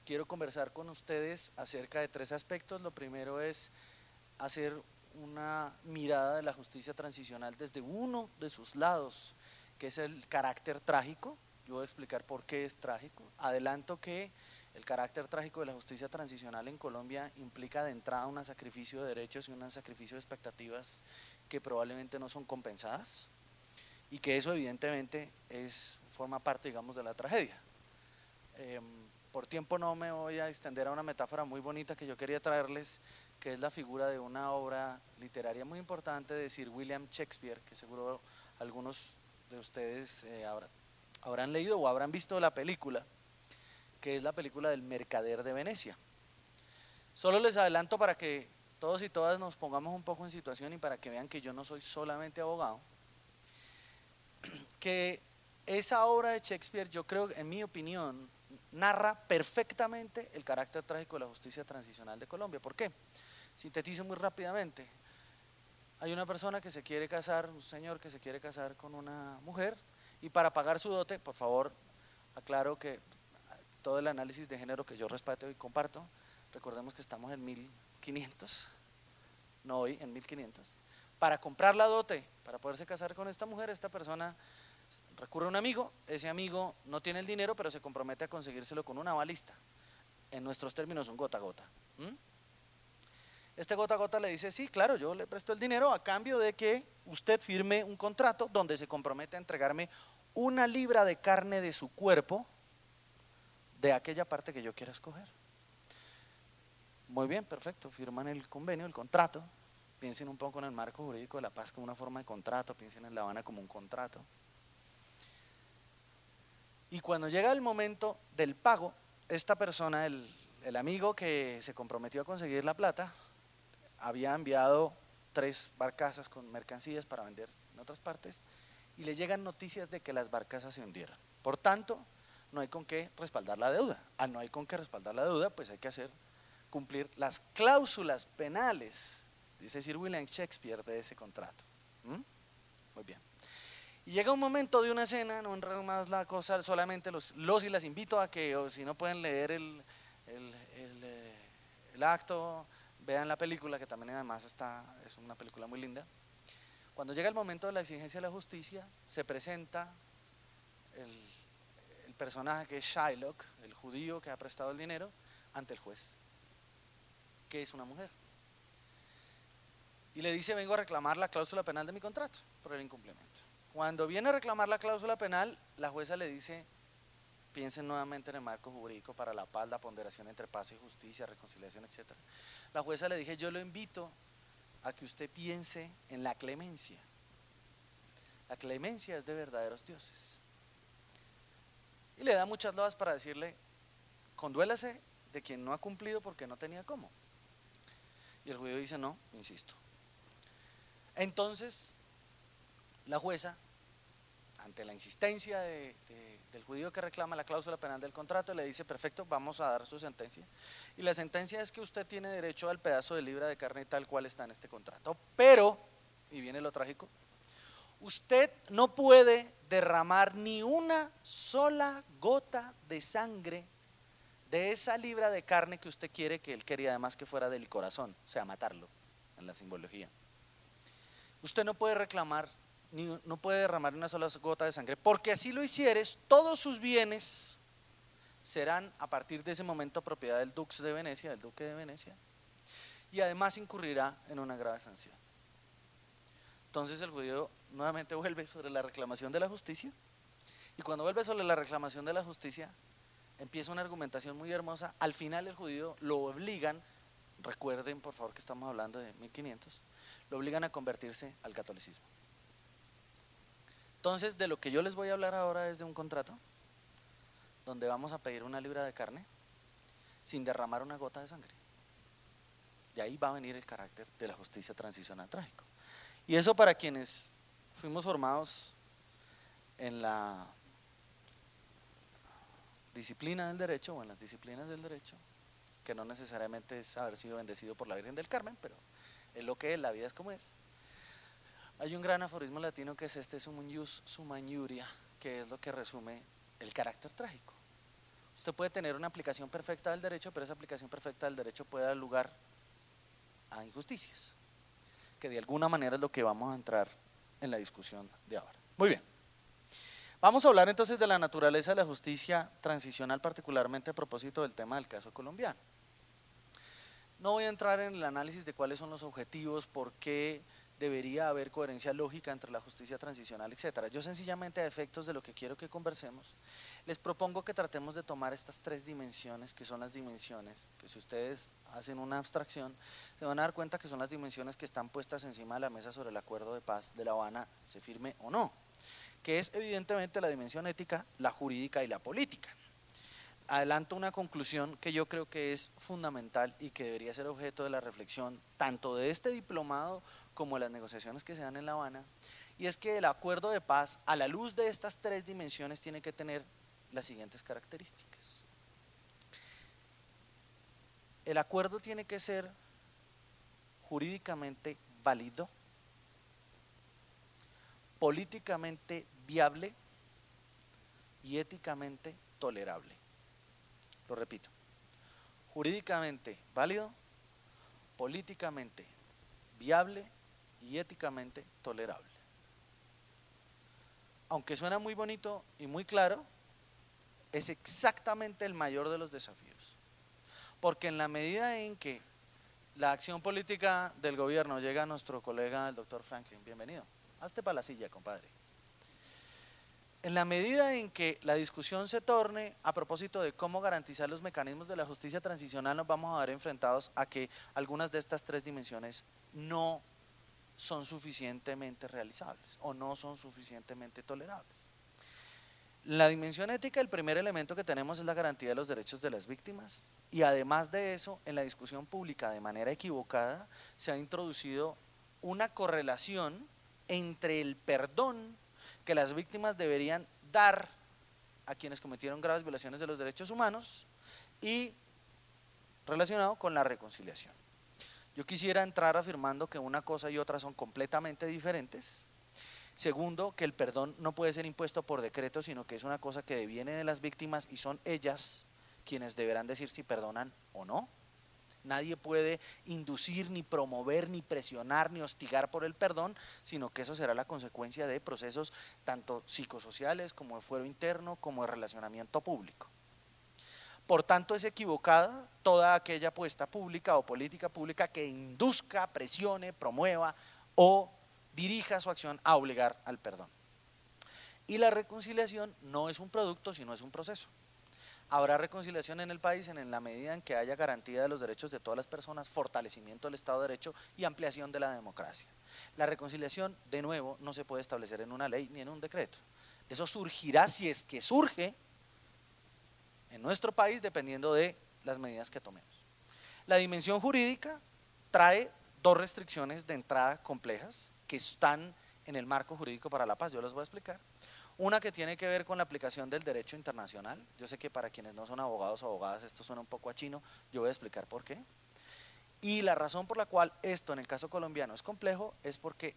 quiero conversar con ustedes acerca de tres aspectos. Lo primero es hacer una mirada de la justicia transicional desde uno de sus lados, que es el carácter trágico. Yo voy a explicar por qué es trágico. Adelanto que el carácter trágico de la justicia transicional en Colombia implica de entrada un sacrificio de derechos y un sacrificio de expectativas que probablemente no son compensadas, y que eso evidentemente forma parte, digamos, de la tragedia. Por tiempo no me voy a extender a una metáfora muy bonita que yo quería traerles, que es la figura de una obra literaria muy importante de Sir William Shakespeare, que seguro algunos de ustedes habrán leído o habrán visto la película, que es la película del Mercader de Venecia. Solo les adelanto para que todos y todas nos pongamos un poco en situación y para que vean que yo no soy solamente abogado, que esa obra de Shakespeare, yo creo, en mi opinión, narra perfectamente el carácter trágico de la justicia transicional de Colombia. ¿Por qué? Sintetizo muy rápidamente. Hay una persona que se quiere casar, un señor que se quiere casar con una mujer, y para pagar su dote, por favor, aclaro que todo el análisis de género que yo respeto y comparto, recordemos que estamos en 1500, no hoy, en 1500. Para comprar la dote, para poderse casar con esta mujer, esta persona recurre a un amigo, ese amigo no tiene el dinero, pero se compromete a conseguírselo con una balista, en nuestros términos un gota a gota. Este gota a gota le dice, sí, claro, yo le presto el dinero a cambio de que usted firme un contrato donde se compromete a entregarme 1 libra de carne de su cuerpo, de aquella parte que yo quiera escoger. Muy bien, perfecto, firman el convenio, el contrato. Piensen un poco en el marco jurídico de la paz como una forma de contrato, piensen en La Habana como un contrato. Y cuando llega el momento del pago, esta persona, el amigo que se comprometió a conseguir la plata, había enviado 3 barcazas con mercancías para vender en otras partes, y le llegan noticias de que las barcazas se hundieron. Por tanto, no hay con qué respaldar la deuda. Al no hay con qué respaldar la deuda, pues hay que hacer cumplir las cláusulas penales, dice Sir William Shakespeare, de ese contrato. Muy bien. Y llega un momento de una cena, no enredo más la cosa, solamente los y las invito a que, o si no pueden leer el acto, vean la película, que también además es una película muy linda. Cuando llega el momento de la exigencia de la justicia, se presenta el personaje que es Shylock, el judío que ha prestado el dinero, ante el juez, que es una mujer. Y le dice, vengo a reclamar la cláusula penal de mi contrato por el incumplimiento. Cuando viene a reclamar la cláusula penal, la jueza le dice, piensen nuevamente en el marco jurídico para la paz, la ponderación entre paz y justicia, reconciliación, etc. La jueza le dije, yo lo invito a que usted piense en la clemencia. La clemencia es de verdaderos dioses. Y le da muchas loas para decirle, conduélase de quien no ha cumplido porque no tenía cómo. Y el judío dice, no, insisto. Entonces, la jueza, ante la insistencia del judío que reclama la cláusula penal del contrato, le dice, perfecto, vamos a dar su sentencia. Y la sentencia es que usted tiene derecho al pedazo de libra de carne tal cual está en este contrato. Pero, y viene lo trágico, usted no puede derramar ni una sola gota de sangre de esa libra de carne que usted quiere, que él quería además que fuera del corazón, o sea, matarlo, en la simbología. Usted no puede reclamar, no puede derramar una sola gota de sangre, porque así lo hicieres, todos sus bienes serán a partir de ese momento propiedad del Dux de Venecia, del Duque de Venecia, y además incurrirá en una grave sanción. Entonces el judío nuevamente vuelve sobre la reclamación de la justicia, y cuando vuelve sobre la reclamación de la justicia, empieza una argumentación muy hermosa. Al final el judío lo obligan, recuerden por favor que estamos hablando de 1500, lo obligan a convertirse al catolicismo. Entonces, de lo que yo les voy a hablar ahora es de un contrato donde vamos a pedir 1 libra de carne sin derramar una gota de sangre. De ahí va a venir el carácter de la justicia transicional trágico. Y eso, para quienes fuimos formados en la disciplina del derecho o en las disciplinas del derecho, que no necesariamente es haber sido bendecido por la Virgen del Carmen, pero es lo que es, la vida es como es. Hay un gran aforismo latino que es este: sumum ius summa injuria, que es lo que resume el carácter trágico. Usted puede tener una aplicación perfecta del derecho, pero esa aplicación perfecta del derecho puede dar lugar a injusticias, que de alguna manera es lo que vamos a entrar en la discusión de ahora. Muy bien. Vamos a hablar entonces de la naturaleza de la justicia transicional, particularmente a propósito del tema del caso colombiano. No voy a entrar en el análisis de cuáles son los objetivos, por qué debería haber coherencia lógica entre la justicia transicional, etcétera. Yo sencillamente, a efectos de lo que quiero que conversemos, les propongo que tratemos de tomar estas tres dimensiones, que son las dimensiones, que si ustedes hacen una abstracción, se van a dar cuenta que son las dimensiones que están puestas encima de la mesa sobre el acuerdo de paz de La Habana, se firme o no, que es evidentemente la dimensión ética, la jurídica y la política. Adelanto una conclusión que yo creo que es fundamental y que debería ser objeto de la reflexión tanto de este diplomado como de las negociaciones que se dan en La Habana, y es que el acuerdo de paz, a la luz de estas tres dimensiones, tiene que tener las siguientes características. El acuerdo tiene que ser jurídicamente válido, políticamente viable y éticamente tolerable. Lo repito, jurídicamente válido, políticamente viable y éticamente tolerable. Aunque suena muy bonito y muy claro, es exactamente el mayor de los desafíos, porque en la medida en que la acción política del gobierno llega a nuestro colega el doctor Franklin, bienvenido, hazte para la silla, compadre. En la medida en que la discusión se torne a propósito de cómo garantizar los mecanismos de la justicia transicional, nos vamos a ver enfrentados a que algunas de estas tres dimensiones no son suficientemente realizables o no son suficientemente tolerables. La dimensión ética, el primer elemento que tenemos es la garantía de los derechos de las víctimas, y además de eso, en la discusión pública de manera equivocada se ha introducido una correlación entre el perdón que las víctimas deberían dar a quienes cometieron graves violaciones de los derechos humanos y relacionado con la reconciliación. Yo quisiera entrar afirmando que una cosa y otra son completamente diferentes. Segundo, que el perdón no puede ser impuesto por decreto, sino que es una cosa que deviene de las víctimas y son ellas quienes deberán decir si perdonan o no. Nadie puede inducir, ni promover, ni presionar, ni hostigar por el perdón, sino que eso será la consecuencia de procesos tanto psicosociales como de fuero interno, como de relacionamiento público. Por tanto, es equivocada toda aquella apuesta pública o política pública que induzca, presione, promueva o dirija su acción a obligar al perdón. Y la reconciliación no es un producto, sino es un proceso. Habrá reconciliación en el país en la medida en que haya garantía de los derechos de todas las personas, fortalecimiento del Estado de Derecho y ampliación de la democracia. La reconciliación, de nuevo, no se puede establecer en una ley ni en un decreto. Eso surgirá, si es que surge, en nuestro país, dependiendo de las medidas que tomemos. La dimensión jurídica trae dos restricciones de entrada complejas que están en el marco jurídico para la paz, yo las voy a explicar. Una que tiene que ver con la aplicación del derecho internacional. Yo sé que para quienes no son abogados o abogadas esto suena un poco a chino, yo voy a explicar por qué. Y la razón por la cual esto en el caso colombiano es complejo es porque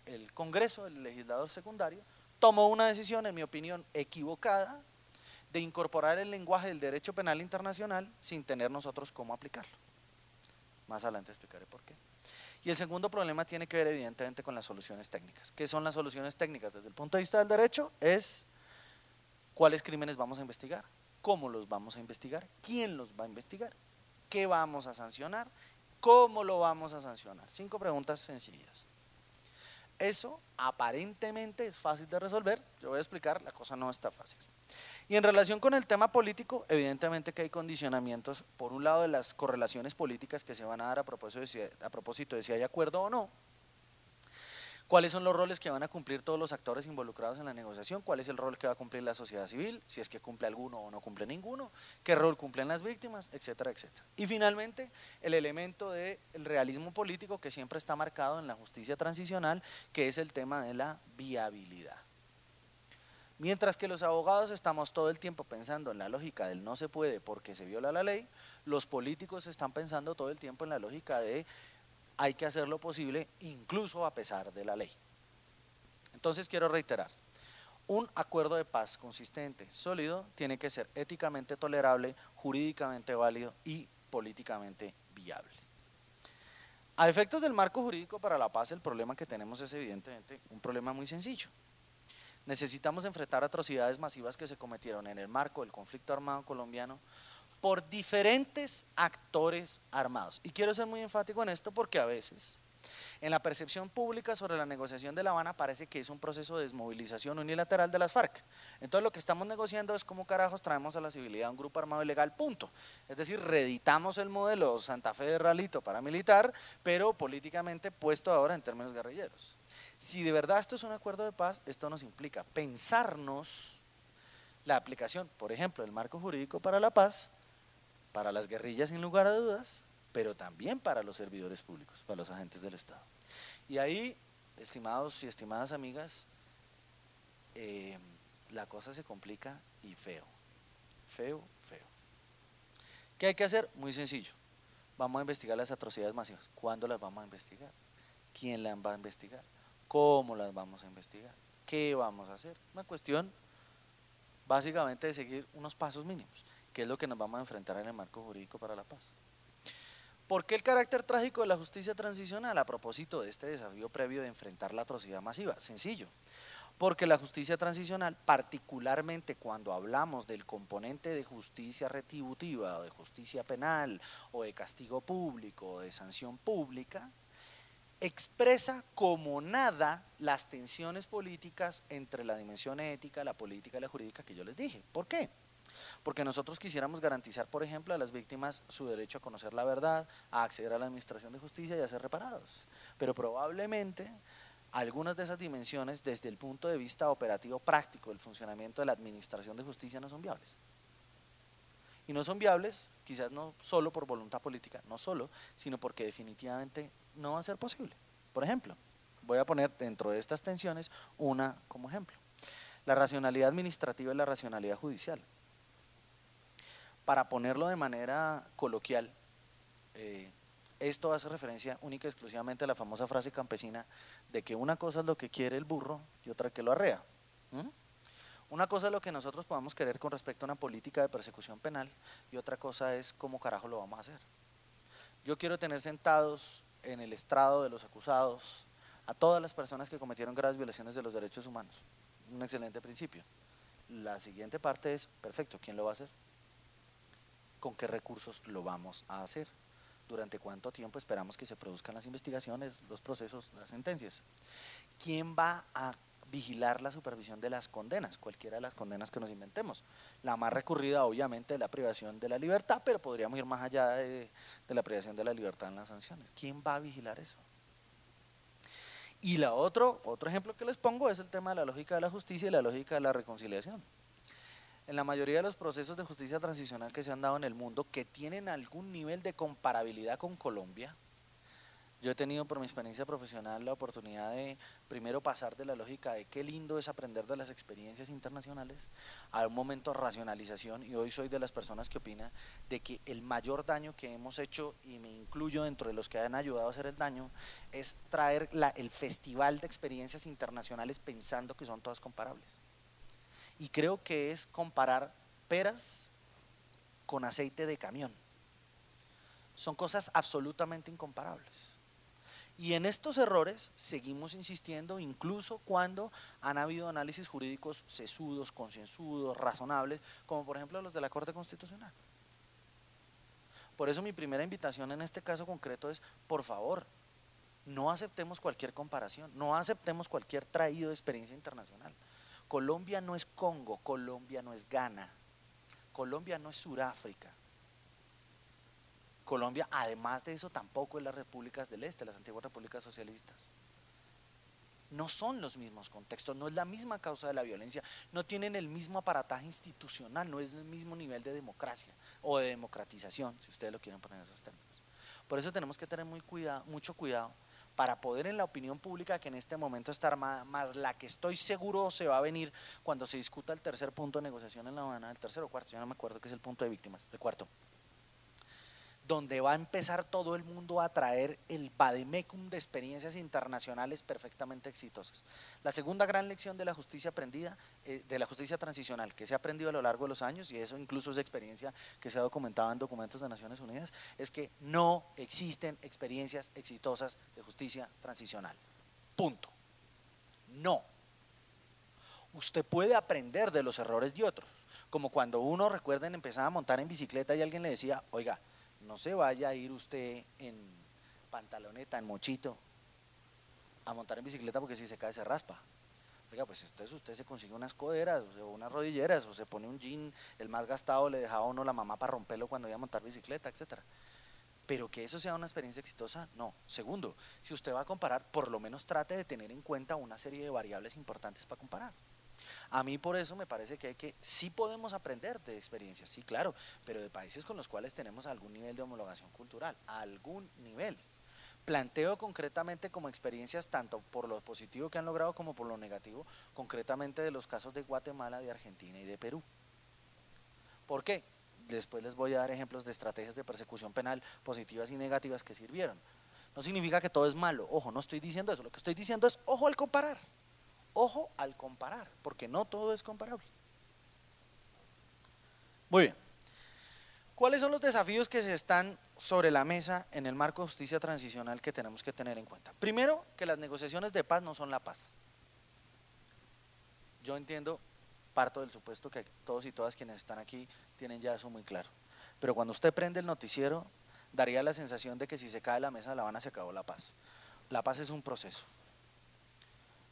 el Congreso, el legislador secundario, tomó una decisión, en mi opinión, equivocada, de incorporar el lenguaje del derecho penal internacional sin tener nosotros cómo aplicarlo. Más adelante explicaré por qué. Y el segundo problema tiene que ver evidentemente con las soluciones técnicas. ¿Qué son las soluciones técnicas? Desde el punto de vista del derecho es cuáles crímenes vamos a investigar, cómo los vamos a investigar, quién los va a investigar, qué vamos a sancionar, cómo lo vamos a sancionar. 5 preguntas sencillas. Eso aparentemente es fácil de resolver, yo voy a explicar, la cosa no está fácil. Y en relación con el tema político, evidentemente que hay condicionamientos, por un lado de las correlaciones políticas que se van a dar a propósito de si hay acuerdo o no, cuáles son los roles que van a cumplir todos los actores involucrados en la negociación, cuál es el rol que va a cumplir la sociedad civil, si es que cumple alguno o no cumple ninguno, qué rol cumplen las víctimas, etcétera, etcétera. Y finalmente, el elemento del realismo político que siempre está marcado en la justicia transicional, que es el tema de la viabilidad. Mientras que los abogados estamos todo el tiempo pensando en la lógica del no se puede porque se viola la ley, los políticos están pensando todo el tiempo en la lógica de hay que hacer lo posible incluso a pesar de la ley. Entonces quiero reiterar, Un acuerdo de paz consistente, sólido, tiene que ser éticamente tolerable, jurídicamente válido y políticamente viable. A efectos del marco jurídico para la paz, el problema que tenemos es evidentemente un problema muy sencillo. Necesitamos enfrentar atrocidades masivas que se cometieron en el marco del conflicto armado colombiano por diferentes actores armados. Y quiero ser muy enfático en esto porque a veces en la percepción pública sobre la negociación de La Habana parece que es un proceso de desmovilización unilateral de las FARC. Entonces lo que estamos negociando es cómo carajos traemos a la civilidad a un grupo armado ilegal, punto. Es decir, reeditamos el modelo Santa Fe de Ralito paramilitar, pero políticamente puesto ahora en términos guerrilleros. Si de verdad esto es un acuerdo de paz, esto nos implica pensarnos la aplicación, por ejemplo, del marco jurídico para la paz, para las guerrillas sin lugar a dudas, pero también para los servidores públicos, para los agentes del Estado. Y ahí, estimados y estimadas amigas, la cosa se complica y feo, feo, feo. ¿Qué hay que hacer? Muy sencillo, vamos a investigar las atrocidades masivas. ¿Cuándo las vamos a investigar? ¿Quién las va a investigar? ¿Cómo las vamos a investigar? ¿Qué vamos a hacer? Una cuestión básicamente de seguir unos pasos mínimos, que es lo que nos vamos a enfrentar en el marco jurídico para la paz. ¿Por qué el carácter trágico de la justicia transicional a propósito de este desafío previo de enfrentar la atrocidad masiva? Sencillo, porque la justicia transicional, particularmente cuando hablamos del componente de justicia retributiva o de justicia penal o de castigo público o de sanción pública, expresa como nada las tensiones políticas entre la dimensión ética, la política y la jurídica que yo les dije. ¿Por qué? Porque nosotros quisiéramos garantizar, por ejemplo, a las víctimas su derecho a conocer la verdad, a acceder a la administración de justicia y a ser reparados. Pero probablemente algunas de esas dimensiones, desde el punto de vista operativo práctico del funcionamiento de la administración de justicia, no son viables. Y no son viables, quizás no solo por voluntad política, no solo, sino porque definitivamente no va a ser posible. Por ejemplo, voy a poner dentro de estas tensiones una como ejemplo. La racionalidad administrativa y la racionalidad judicial. Para ponerlo de manera coloquial, esto hace referencia única y exclusivamente a la famosa frase campesina de que una cosa es lo que quiere el burro y otra que lo arrea. Una cosa es lo que nosotros podamos querer con respecto a una política de persecución penal y otra cosa es cómo carajo lo vamos a hacer. Yo quiero tener sentados en el estrado de los acusados a todas las personas que cometieron graves violaciones de los derechos humanos. Un excelente principio. La siguiente parte es, perfecto, ¿quién lo va a hacer? ¿Con qué recursos lo vamos a hacer? ¿Durante cuánto tiempo esperamos que se produzcan las investigaciones, los procesos, las sentencias? ¿Quién va a vigilar la supervisión de las condenas? Cualquiera de las condenas que nos inventemos. La más recurrida obviamente es la privación de la libertad, pero podríamos ir más allá de la privación de la libertad en las sanciones. ¿Quién va a vigilar eso? Y otro ejemplo que les pongo es el tema de la lógica de la justicia y la lógica de la reconciliación. En la mayoría de los procesos de justicia transicional que se han dado en el mundo, que tienen algún nivel de comparabilidad con Colombia, yo he tenido por mi experiencia profesional la oportunidad de primero pasar de la lógica de qué lindo es aprender de las experiencias internacionales a un momento de racionalización, y hoy soy de las personas que opina de que el mayor daño que hemos hecho, y me incluyo dentro de los que han ayudado a hacer el daño, es traer el festival de experiencias internacionales pensando que son todas comparables. Y creo que es comparar peras con aceite de camión. Son cosas absolutamente incomparables. Y en estos errores seguimos insistiendo, incluso cuando han habido análisis jurídicos sesudos, concienzudos, razonables, como por ejemplo los de la Corte Constitucional. Por eso mi primera invitación en este caso concreto es, por favor, no aceptemos cualquier comparación, no aceptemos cualquier traído de experiencia internacional. Colombia no es Congo, Colombia no es Ghana, Colombia no es Sudáfrica. Colombia, además de eso, tampoco es las repúblicas del este, las antiguas repúblicas socialistas. No son los mismos contextos, no es la misma causa de la violencia, no tienen el mismo aparataje institucional, no es el mismo nivel de democracia o de democratización, si ustedes lo quieren poner en esos términos. Por eso tenemos que tener mucho cuidado para poder en la opinión pública que en este momento está armada, más la que estoy seguro se va a venir cuando se discuta el tercer punto de negociación en La Habana, el tercero o cuarto, yo no me acuerdo qué es el punto de víctimas, el cuarto. donde va a empezar todo el mundo a traer el vademecum de experiencias internacionales perfectamente exitosas. La segunda gran lección de la justicia aprendida, de la justicia transicional, que se ha aprendido a lo largo de los años, y eso incluso es experiencia que se ha documentado en documentos de Naciones Unidas, es que no existen experiencias exitosas de justicia transicional. Punto. No. Usted puede aprender de los errores de otros, como cuando uno, recuerden, empezaba a montar en bicicleta y alguien le decía, oiga, no se vaya a ir usted en pantaloneta, en mochito, a montar en bicicleta porque si se cae se raspa. Oiga, pues entonces usted se consigue unas coderas o unas rodilleras o se pone un jean, el más gastado le dejaba a uno la mamá para romperlo cuando iba a montar bicicleta, etcétera. Pero que eso sea una experiencia exitosa, no. Segundo, si usted va a comparar, por lo menos trate de tener en cuenta una serie de variables importantes para comparar. A mí por eso me parece que sí podemos aprender de experiencias, sí, claro, pero de países con los cuales tenemos algún nivel de homologación cultural, algún nivel. Planteo concretamente como experiencias tanto por lo positivo que han logrado como por lo negativo, concretamente de los casos de Guatemala, de Argentina y de Perú. ¿Por qué? Después les voy a dar ejemplos de estrategias de persecución penal positivas y negativas que sirvieron. No significa que todo es malo, ojo, no estoy diciendo eso, lo que estoy diciendo es ojo al comparar. Ojo al comparar, porque no todo es comparable. Muy bien. ¿Cuáles son los desafíos que se están sobre la mesa en el marco de justicia transicional que tenemos que tener en cuenta? Primero, que las negociaciones de paz no son la paz. Yo entiendo, parto del supuesto que todos y todas quienes están aquí tienen ya eso muy claro. Pero cuando usted prende el noticiero, daría la sensación de que si se cae la mesa de La Habana se acabó la paz. La paz es un proceso.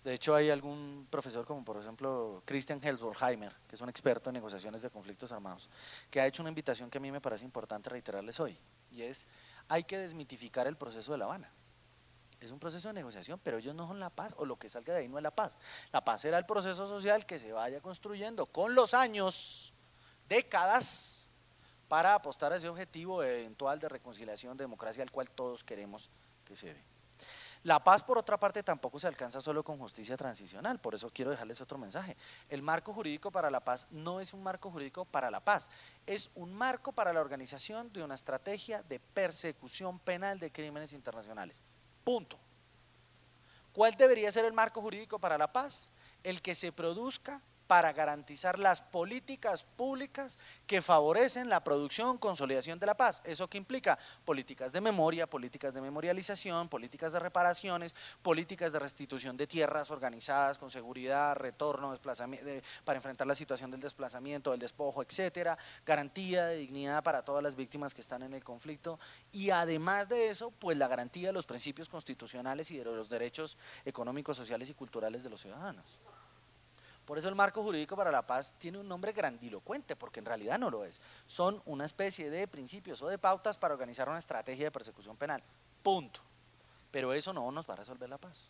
De hecho, hay algún profesor como por ejemplo Christian Helsworthheimer, que es un experto en negociaciones de conflictos armados, que ha hecho una invitación que a mí me parece importante reiterarles hoy, y es, hay que desmitificar el proceso de La Habana. Es un proceso de negociación, pero ellos no son la paz, o lo que salga de ahí no es la paz. La paz será el proceso social que se vaya construyendo con los años, décadas, para apostar a ese objetivo eventual de reconciliación, de democracia, al cual todos queremos que se dé. La paz, por otra parte, tampoco se alcanza solo con justicia transicional, por eso quiero dejarles otro mensaje. El marco jurídico para la paz no es un marco jurídico para la paz, es un marco para la organización de una estrategia de persecución penal de crímenes internacionales. Punto. ¿Cuál debería ser el marco jurídico para la paz? El que se produzca para garantizar las políticas públicas que favorecen la producción, consolidación de la paz. ¿Eso qué implica? Políticas de memoria, políticas de memorialización, políticas de reparaciones, políticas de restitución de tierras organizadas con seguridad, retorno, desplazamiento, para enfrentar la situación del desplazamiento, del despojo, etcétera, garantía de dignidad para todas las víctimas que están en el conflicto y además de eso, pues la garantía de los principios constitucionales y de los derechos económicos, sociales y culturales de los ciudadanos. Por eso el marco jurídico para la paz tiene un nombre grandilocuente, porque en realidad no lo es. Son una especie de principios o de pautas para organizar una estrategia de persecución penal. Punto. Pero eso no nos va a resolver la paz.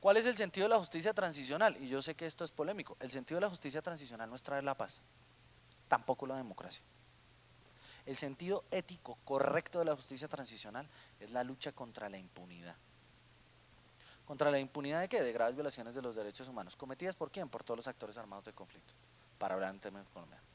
¿Cuál es el sentido de la justicia transicional? Y yo sé que esto es polémico. El sentido de la justicia transicional no es traer la paz, tampoco la democracia. El sentido ético correcto de la justicia transicional es la lucha contra la impunidad. ¿Contra la impunidad de qué? De graves violaciones de los derechos humanos. ¿Cometidas por quién? Por todos los actores armados del conflicto, para hablar en términos colombianos.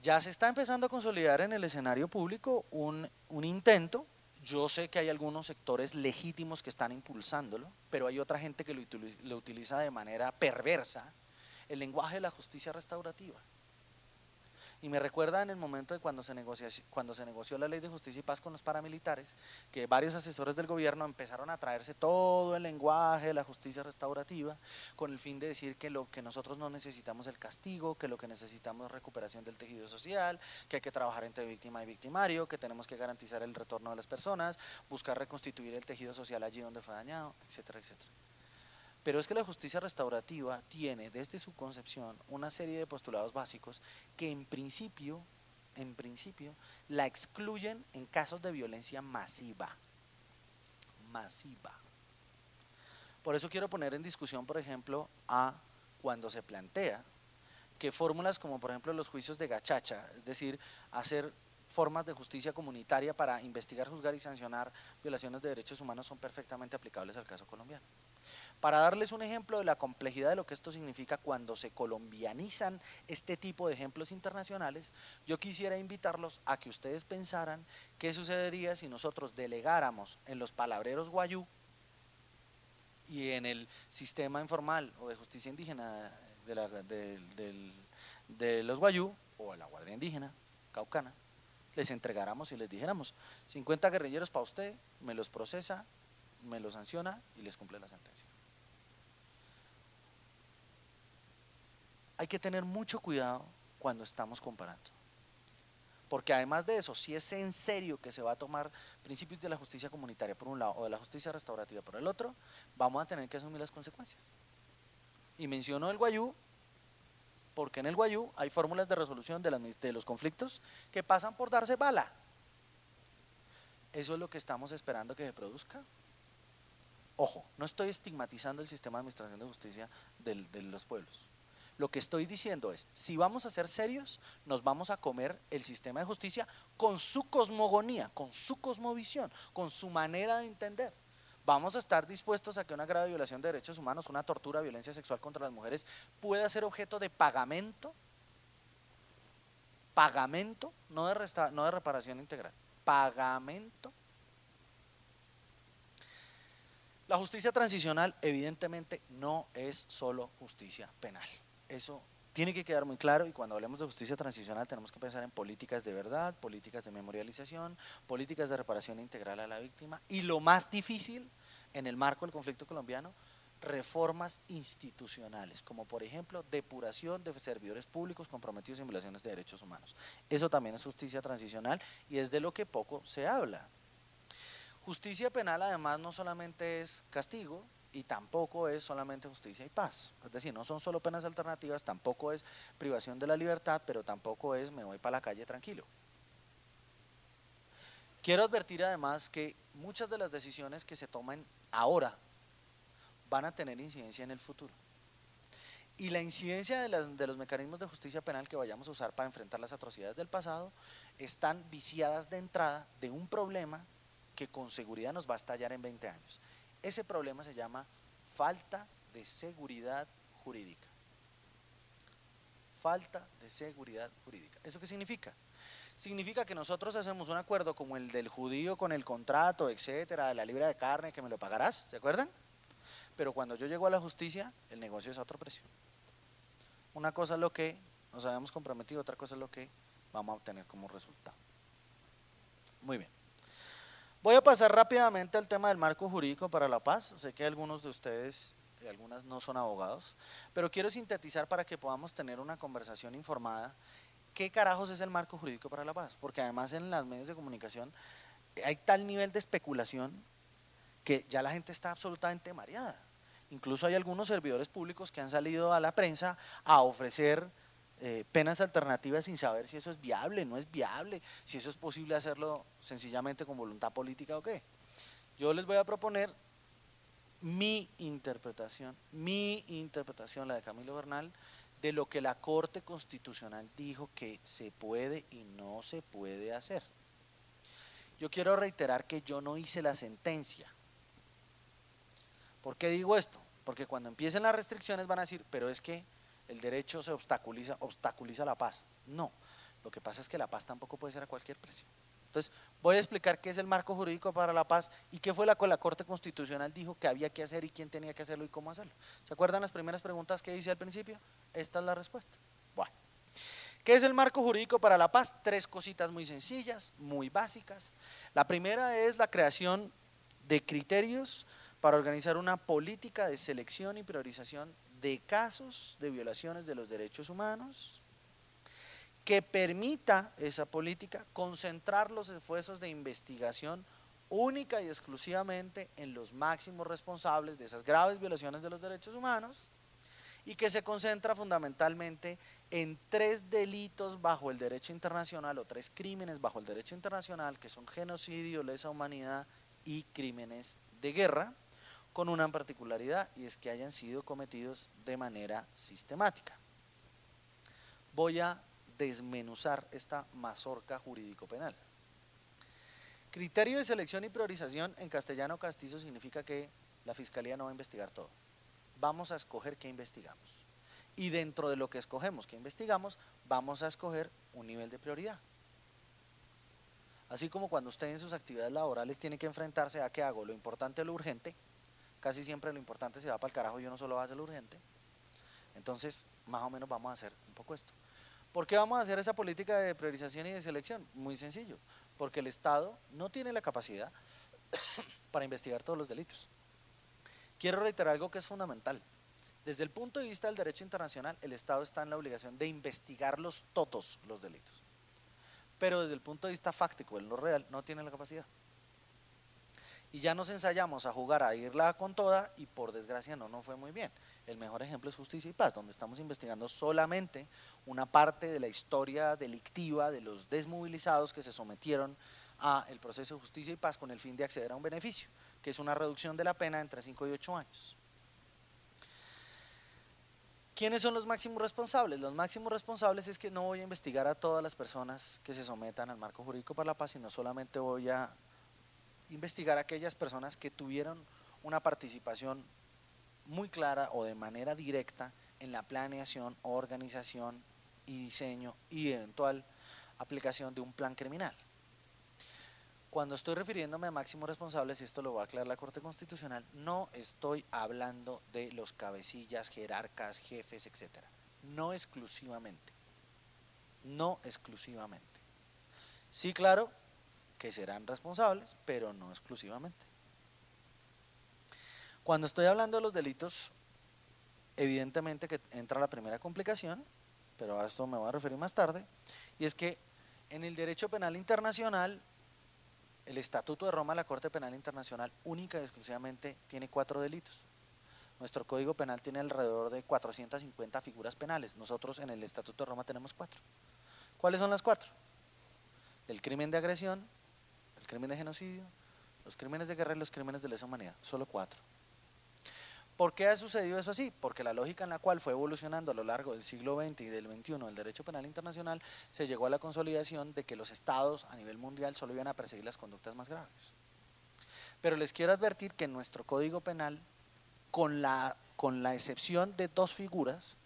Ya se está empezando a consolidar en el escenario público un intento. Yo sé que hay algunos sectores legítimos que están impulsándolo, pero hay otra gente que lo utiliza de manera perversa, el lenguaje de la justicia restaurativa. Y me recuerda en el momento de cuando se negoció la ley de justicia y paz con los paramilitares, que varios asesores del gobierno empezaron a traerse todo el lenguaje de la justicia restaurativa con el fin de decir que lo que nosotros no necesitamos es el castigo, que lo que necesitamos es recuperación del tejido social, que hay que trabajar entre víctima y victimario, que tenemos que garantizar el retorno de las personas, buscar reconstituir el tejido social allí donde fue dañado, etcétera, etcétera. Pero es que la justicia restaurativa tiene desde su concepción una serie de postulados básicos que en principio la excluyen en casos de violencia masiva. Por eso quiero poner en discusión, por ejemplo, cuando se plantea que fórmulas como por ejemplo los juicios de gachacha, es decir, hacer formas de justicia comunitaria para investigar, juzgar y sancionar violaciones de derechos humanos son perfectamente aplicables al caso colombiano. Para darles un ejemplo de la complejidad de lo que esto significa cuando se colombianizan este tipo de ejemplos internacionales, yo quisiera invitarlos a que ustedes pensaran qué sucedería si nosotros delegáramos en los palabreros guayú y en el sistema informal o de justicia indígena de los guayú o a la Guardia Indígena Caucana, les entregáramos y les dijéramos 50 guerrilleros para usted, me los procesa, me los sanciona y les cumple la sentencia. Hay que tener mucho cuidado cuando estamos comparando, porque además de eso, si es en serio que se va a tomar principios de la justicia comunitaria por un lado o de la justicia restaurativa por el otro, vamos a tener que asumir las consecuencias. Y menciono el guayú porque en el guayú hay fórmulas de resolución de los conflictos que pasan por darse bala. Eso es lo que estamos esperando que se produzca. Ojo, no estoy estigmatizando el sistema de administración de justicia de los pueblos. Lo que estoy diciendo es, si vamos a ser serios, nos vamos a comer el sistema de justicia con su cosmogonía, con su cosmovisión, con su manera de entender. Vamos a estar dispuestos a que una grave violación de derechos humanos, una tortura, violencia sexual contra las mujeres pueda ser objeto de pagamento, no de reparación integral, pagamento. La justicia transicional evidentemente no es solo justicia penal. Eso tiene que quedar muy claro y cuando hablemos de justicia transicional tenemos que pensar en políticas de verdad, políticas de memorialización, políticas de reparación integral a la víctima y lo más difícil en el marco del conflicto colombiano, reformas institucionales, como por ejemplo depuración de servidores públicos comprometidos en violaciones de derechos humanos. Eso también es justicia transicional y es de lo que poco se habla. Justicia penal además no solamente es castigo y tampoco es solamente justicia y paz, es decir, no son solo penas alternativas, tampoco es privación de la libertad, pero tampoco es me voy para la calle tranquilo. Quiero advertir además que muchas de las decisiones que se toman ahora van a tener incidencia en el futuro. Y la incidencia de los mecanismos de justicia penal que vayamos a usar para enfrentar las atrocidades del pasado están viciadas de entrada de un problema que con seguridad nos va a estallar en 20 años. Ese problema se llama falta de seguridad jurídica. Falta de seguridad jurídica. ¿Eso qué significa? Significa que nosotros hacemos un acuerdo como el del judío con el contrato, etcétera, de la libra de carne que me lo pagarás, ¿se acuerdan? Pero cuando yo llego a la justicia, el negocio es a otro precio. Una cosa es lo que nos habíamos comprometido, otra cosa es lo que vamos a obtener como resultado. Muy bien. Voy a pasar rápidamente al tema del marco jurídico para la paz. Sé que algunos de ustedes, algunas no son abogados, pero quiero sintetizar para que podamos tener una conversación informada. ¿Qué carajos es el marco jurídico para la paz? Porque además en los medios de comunicación hay tal nivel de especulación que ya la gente está absolutamente mareada. Incluso hay algunos servidores públicos que han salido a la prensa a ofrecer penas alternativas sin saber si eso es viable, no es viable, si eso es posible hacerlo sencillamente con voluntad política o qué. Yo les voy a proponer mi interpretación, la de Camilo Bernal, de lo que la Corte Constitucional dijo que se puede y no se puede hacer. Yo quiero reiterar que yo no hice la sentencia. ¿Por qué digo esto? Porque cuando empiecen las restricciones van a decir, pero es que el derecho se obstaculiza la paz. No, lo que pasa es que la paz tampoco puede ser a cualquier precio. Entonces, voy a explicar qué es el marco jurídico para la paz y qué fue la Corte Constitucional dijo que había que hacer y quién tenía que hacerlo y cómo hacerlo. ¿Se acuerdan las primeras preguntas que hice al principio? Esta es la respuesta. Bueno, ¿qué es el marco jurídico para la paz? Tres cositas muy sencillas, muy básicas. La primera es la creación de criterios para organizar una política de selección y priorización de casos de violaciones de los derechos humanos que permita esa política concentrar los esfuerzos de investigación única y exclusivamente en los máximos responsables de esas graves violaciones de los derechos humanos y que se concentra fundamentalmente en tres delitos bajo el derecho internacional o tres crímenes bajo el derecho internacional que son genocidio, lesa humanidad y crímenes de guerra, con una particularidad y es que hayan sido cometidos de manera sistemática. Voy a desmenuzar esta mazorca jurídico-penal. Criterio de selección y priorización en castellano castizo significa que la Fiscalía no va a investigar todo. Vamos a escoger qué investigamos. Y dentro de lo que escogemos, qué investigamos, vamos a escoger un nivel de prioridad. Así como cuando usted en sus actividades laborales tiene que enfrentarse a qué hago, lo importante o lo urgente, casi siempre lo importante se va para el carajo y uno solo va a hacer lo urgente. Entonces, más o menos vamos a hacer un poco esto. ¿Por qué vamos a hacer esa política de priorización y de selección? Muy sencillo, porque el Estado no tiene la capacidad para investigar todos los delitos. Quiero reiterar algo que es fundamental. Desde el punto de vista del derecho internacional, el Estado está en la obligación de investigarlos todos los delitos. Pero desde el punto de vista fáctico, en lo real, no tiene la capacidad. Y ya nos ensayamos a jugar a irla con toda y por desgracia no nos fue muy bien. El mejor ejemplo es Justicia y Paz, donde estamos investigando solamente una parte de la historia delictiva de los desmovilizados que se sometieron al proceso de Justicia y Paz con el fin de acceder a un beneficio, que es una reducción de la pena entre 5 y 8 años. ¿Quiénes son los máximos responsables? Los máximos responsables es que no voy a investigar a todas las personas que se sometan al marco jurídico para la paz, sino solamente voy a investigar a aquellas personas que tuvieron una participación muy clara o de manera directa en la planeación, organización y diseño y eventual aplicación de un plan criminal. Cuando estoy refiriéndome a máximos responsables, y esto lo va a aclarar la Corte Constitucional, no estoy hablando de los cabecillas, jerarcas, jefes, etcétera. No exclusivamente. No exclusivamente. Sí, claro, que serán responsables, pero no exclusivamente. Cuando estoy hablando de los delitos, evidentemente que entra la primera complicación, pero a esto me voy a referir más tarde, y es que en el derecho penal internacional, el Estatuto de Roma, la Corte Penal Internacional, única y exclusivamente tiene 4 delitos. Nuestro Código Penal tiene alrededor de 450 figuras penales, nosotros en el Estatuto de Roma tenemos 4. ¿Cuáles son las 4? El crimen de agresión, el crimen de genocidio, los crímenes de guerra y los crímenes de lesa humanidad, solo 4. ¿Por qué ha sucedido eso así? Porque la lógica en la cual fue evolucionando a lo largo del siglo XX y del XXI el derecho penal internacional se llegó a la consolidación de que los estados a nivel mundial solo iban a perseguir las conductas más graves. Pero les quiero advertir que en nuestro Código Penal, con la excepción de 2 figuras,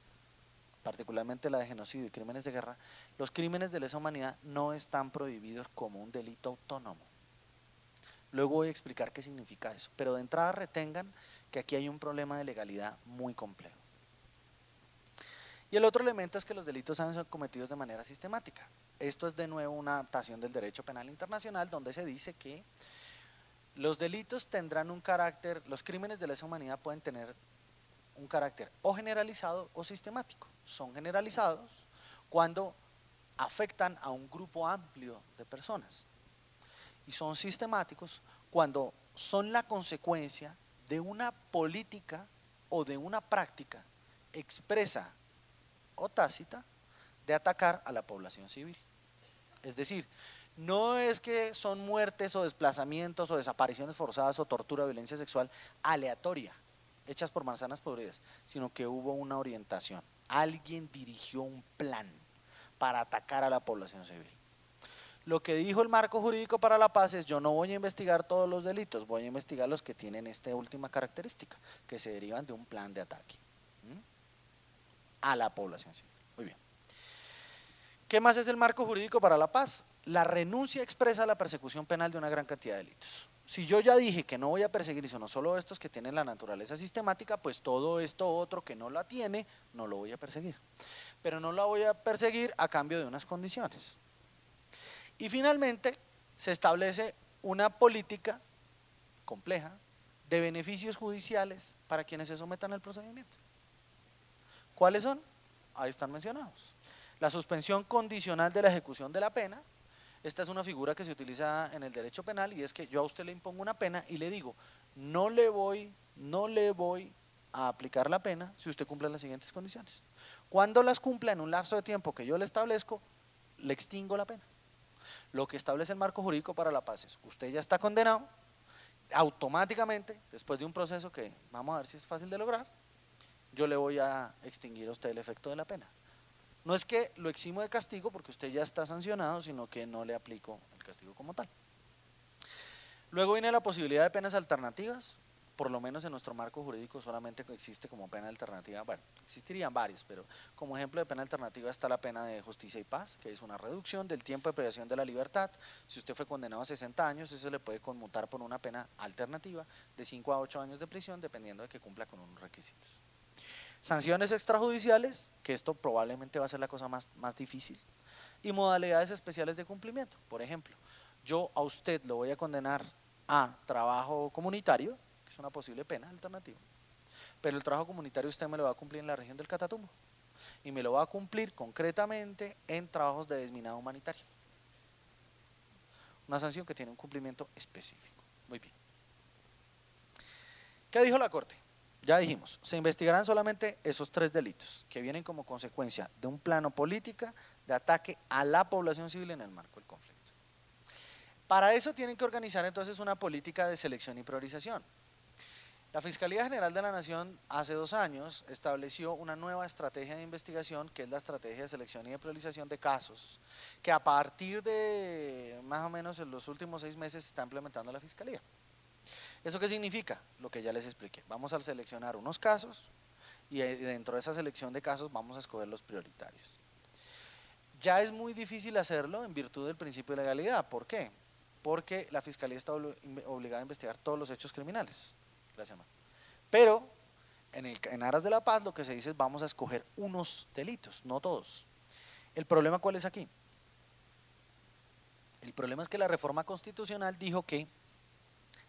particularmente la de genocidio y crímenes de guerra, los crímenes de lesa humanidad no están prohibidos como un delito autónomo. Luego voy a explicar qué significa eso, pero de entrada retengan que aquí hay un problema de legalidad muy complejo. Y el otro elemento es que los delitos han sido cometidos de manera sistemática. Esto es de nuevo una adaptación del derecho penal internacional donde se dice que los delitos tendrán un carácter, los crímenes de lesa humanidad pueden tener un carácter o generalizado o sistemático. Son generalizados cuando afectan a un grupo amplio de personas y son sistemáticos cuando son la consecuencia de una política o de una práctica expresa o tácita de atacar a la población civil. Es decir, no es que son muertes o desplazamientos o desapariciones forzadas o tortura o violencia sexual aleatoria, hechas por manzanas podridas, sino que hubo una orientación. Alguien dirigió un plan para atacar a la población civil. Lo que dijo el marco jurídico para la paz es: yo no voy a investigar todos los delitos, voy a investigar los que tienen esta última característica, que se derivan de un plan de ataque a la población civil. Muy bien. ¿Qué más es el marco jurídico para la paz? La renuncia expresa a la persecución penal de una gran cantidad de delitos. Si yo ya dije que no voy a perseguir, sino solo estos que tienen la naturaleza sistemática, pues todo esto otro que no la tiene, no lo voy a perseguir. Pero no la voy a perseguir a cambio de unas condiciones. Y finalmente se establece una política compleja de beneficios judiciales para quienes se sometan al procedimiento. ¿Cuáles son? Ahí están mencionados. La suspensión condicional de la ejecución de la pena. Esta es una figura que se utiliza en el derecho penal y es que yo a usted le impongo una pena y le digo: no le voy a aplicar la pena si usted cumple las siguientes condiciones. Cuando las cumpla en un lapso de tiempo que yo le establezco, le extingo la pena. Lo que establece el marco jurídico para la paz es: usted ya está condenado, automáticamente, después de un proceso que vamos a ver si es fácil de lograr, yo le voy a extinguir a usted el efecto de la pena. No es que lo eximo de castigo porque usted ya está sancionado, sino que no le aplico el castigo como tal. Luego viene la posibilidad de penas alternativas. por lo menos en nuestro marco jurídico solamente existe como pena alternativa, bueno, existirían varias, pero como ejemplo de pena alternativa está la pena de justicia y paz, que es una reducción del tiempo de privación de la libertad. Si usted fue condenado a 60 años, eso le puede conmutar por una pena alternativa de 5 a 8 años de prisión, dependiendo de que cumpla con unos requisitos. Sanciones extrajudiciales, que esto probablemente va a ser la cosa más difícil, y modalidades especiales de cumplimiento. Por ejemplo, yo a usted lo voy a condenar a trabajo comunitario, que es una posible pena alternativa, pero el trabajo comunitario usted me lo va a cumplir en la región del Catatumbo y me lo va a cumplir concretamente en trabajos de desminado humanitario. Una sanción que tiene un cumplimiento específico. Muy bien. ¿Qué dijo la Corte? Ya dijimos, se investigarán solamente esos 3 delitos que vienen como consecuencia de un plano política de ataque a la población civil en el marco del conflicto. Para eso tienen que organizar entonces una política de selección y priorización. La Fiscalía General de la Nación hace 2 años estableció una nueva estrategia de investigación, que es la estrategia de selección y de priorización de casos, que a partir de más o menos en los últimos 6 meses se está implementando la Fiscalía. ¿Eso qué significa? Lo que ya les expliqué. Vamos a seleccionar unos casos y dentro de esa selección de casos vamos a escoger los prioritarios. Ya es muy difícil hacerlo en virtud del principio de legalidad. ¿Por qué? Porque la Fiscalía está obligada a investigar todos los hechos criminales. Gracias, ma. Pero en aras de la paz lo que se dice es vamos a escoger unos delitos, no todos. ¿El problema cuál es aquí? El problema es que la reforma constitucional dijo que,